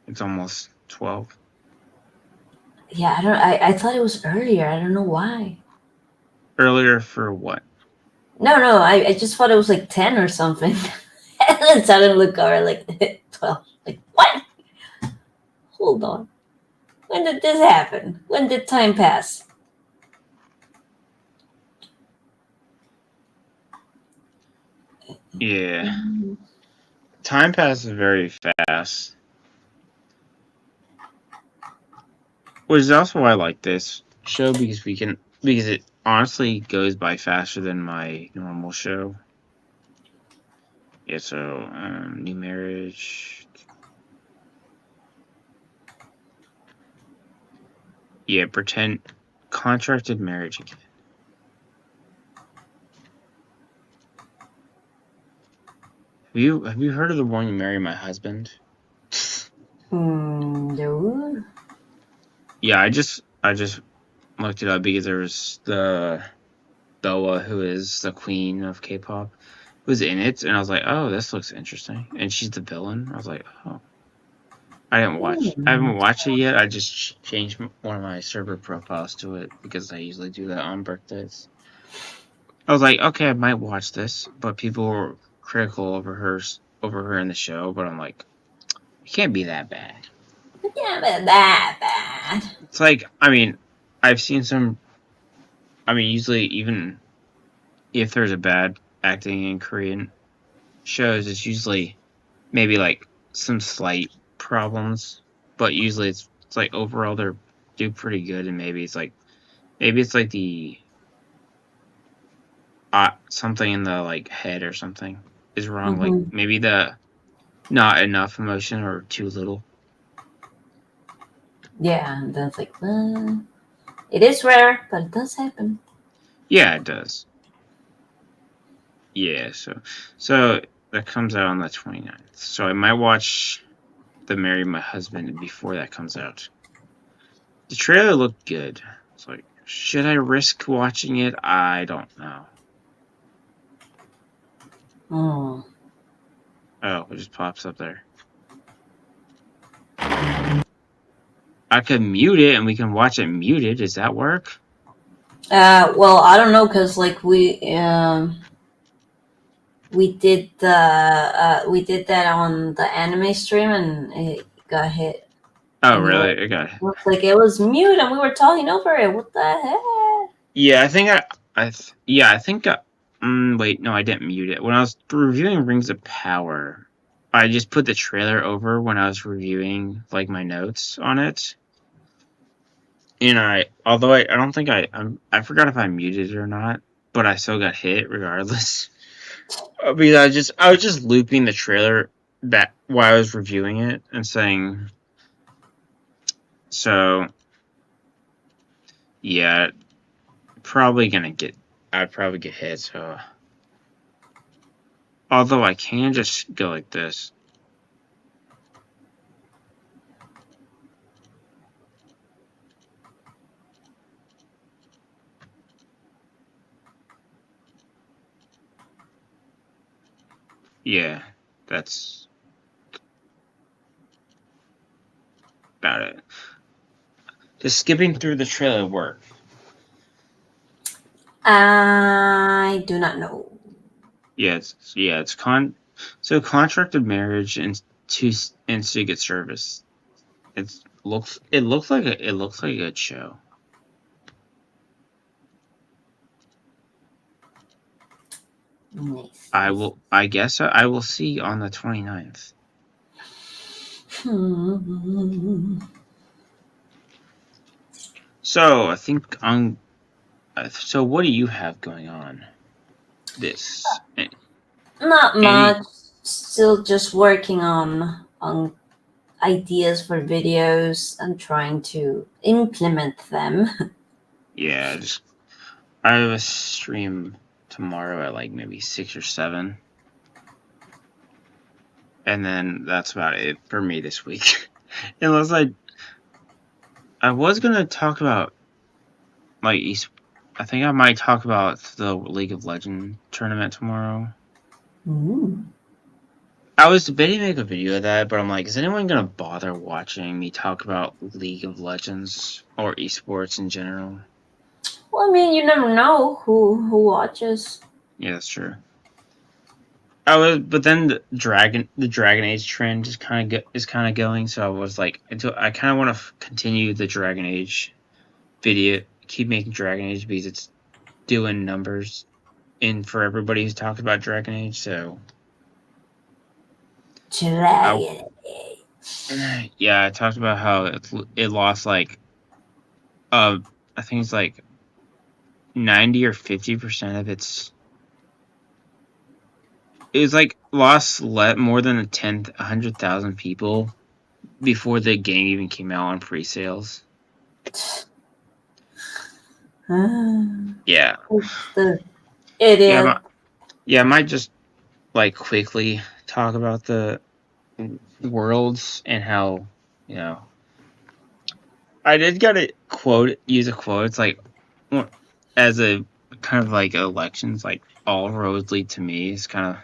Speaker 1: It's almost 12.
Speaker 2: Yeah, I don't. I thought it was earlier. I don't know why.
Speaker 1: Earlier for what?
Speaker 2: No. I just thought it was like 10 or something. And then suddenly look over like 12. Like what? Hold on. When did this happen? When did time pass?
Speaker 1: Yeah. Time passes very fast. Which is also why I like this show because it honestly goes by faster than my normal show. Yeah, so new marriage. Yeah, pretend contracted marriage again. Have you heard of the one you marry my husband?
Speaker 2: No.
Speaker 1: Yeah, I just looked it up because there was the Boa, who is the queen of K-pop, was in it, and I was like, oh, this looks interesting. And she's the villain. I was like, oh, I haven't watched it yet. I just changed one of my server profiles to it because I usually do that on birthdays. I was like, okay, I might watch this, but people were critical over her in the show. But I'm like, it can't be that bad.
Speaker 2: Yeah, but that bad.
Speaker 1: It's like, I mean, I've seen some. I mean, usually even if there's a bad acting in Korean shows, it's usually maybe like some slight problems, but usually it's like overall they're do pretty good, and maybe it's like the something in the like head or something is wrong. Like
Speaker 2: Mm-hmm.
Speaker 1: maybe the not enough emotion or too little.
Speaker 2: Yeah, and that's like, it is rare, but it does happen.
Speaker 1: Yeah, it does. Yeah, so that comes out on the 29th. So I might watch The Marry My Husband before that comes out. The trailer looked good. It's like, should I risk watching it? I don't know.
Speaker 2: Oh.
Speaker 1: Oh, it just pops up there. I could mute it and we can watch it muted. Does that work?
Speaker 2: Well, I don't know, cause like we did that on the anime stream and it got hit,
Speaker 1: Oh,
Speaker 2: and
Speaker 1: really? I got it.
Speaker 2: looked like it was mute and we were talking over it. What the heck?
Speaker 1: Yeah, I think yeah, I think. Wait, no, I didn't mute it. When I was reviewing Rings of Power, I just put the trailer over when I was reviewing like my notes on it. And although I don't think I forgot if I muted it or not, but I still got hit regardless. Because I was just looping the trailer back while I was reviewing it and saying, so yeah, I'd probably get hit. So although I can just go like this. Yeah, that's about it. Does skipping through the trailer work?
Speaker 2: I do not know.
Speaker 1: It's so contracted marriage and Secret Service. It looks like a good show.
Speaker 2: Nice.
Speaker 1: I guess I will see on the 29th. So I think so what do you have going on?
Speaker 2: Not much. Still just working on ideas for videos and trying to implement them.
Speaker 1: Yeah, I have a stream tomorrow at like maybe 6 or 7. And then that's about it for me this week. Unless I was gonna talk about like I think I might talk about the League of Legends tournament tomorrow.
Speaker 2: Ooh.
Speaker 1: I was debating to make a video of that, but I'm like, is anyone gonna bother watching me talk about League of Legends or esports in general?
Speaker 2: Well, I mean, you never know who watches.
Speaker 1: Yeah, that's true. But then the Dragon Age trend is kind of going. So I was like, I kind of want to continue the Dragon Age video, keep making Dragon Age because it's doing numbers for everybody who's talked about Dragon Age. So
Speaker 2: Dragon
Speaker 1: Age. Yeah, I talked about how it lost like, I think it's like 90 or 50% of its. It was like lost more than 100,000 people before the game even came out on pre-sales. Yeah.
Speaker 2: The idiot.
Speaker 1: I might just like quickly talk about the worlds and how, I did use a quote. It's like, as a kind of like elections, like all roads lead to me is kind of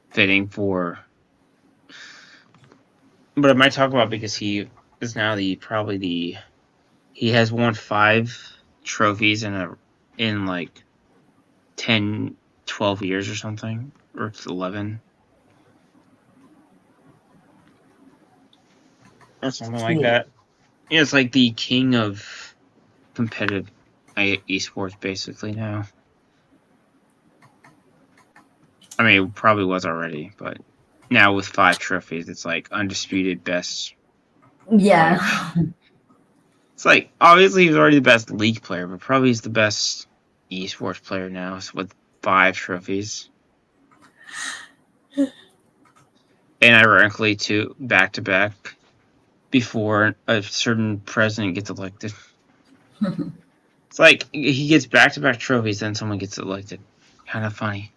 Speaker 1: fitting for, but I might talk about because he is now he has won 5 trophies in like 10, 12 years or something, or it's 11 or something like that. It's like the king of competitive esports basically now. I mean, it probably was already, but now with 5 trophies, it's like undisputed best.
Speaker 2: Yeah.
Speaker 1: Player. It's like, obviously he's already the best league player, but probably he's the best esports player now with 5 trophies. And ironically, too, back-to-back before a certain president gets elected. It's like, he gets back-to-back trophies, then someone gets elected. Kind of funny.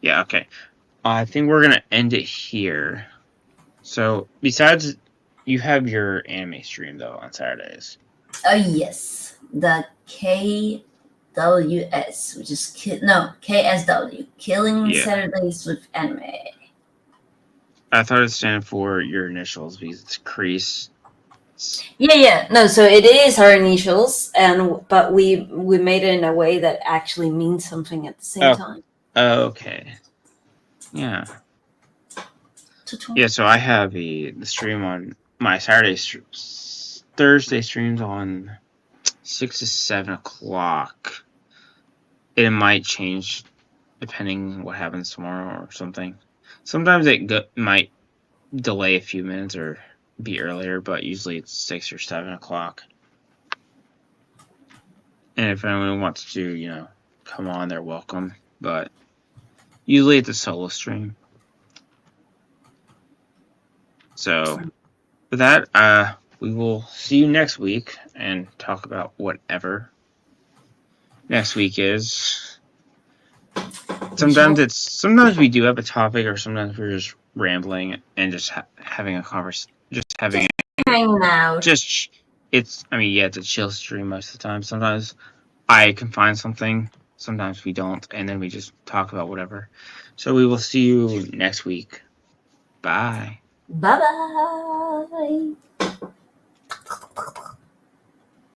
Speaker 1: Yeah, okay. I think we're going to end it here. So, besides, you have your anime stream, though, on Saturdays.
Speaker 2: Yes. The KWS, which is KSW, Killing Saturdays with Anime.
Speaker 1: I thought it stood for your initials because it's Crease.
Speaker 2: Yeah. No, so it is our initials, but we made it in a way that actually means something at the same time.
Speaker 1: Okay. Yeah. Yeah, so I have the stream on my Thursday streams on 6 to 7 o'clock. It might change depending what happens tomorrow or something. Sometimes it might delay a few minutes or be earlier, but usually it's 6 or 7 o'clock. And if anyone wants to, come on, they're welcome. But usually it's a solo stream. So with that, we will see you next week and talk about whatever next week is. Sometimes we do have a topic, or sometimes we're just rambling and just having a conversation. Hanging out. It's a chill stream most of the time. Sometimes I can find something, sometimes we don't, and then we just talk about whatever. So we will see you next week. Bye.
Speaker 2: Bye-bye.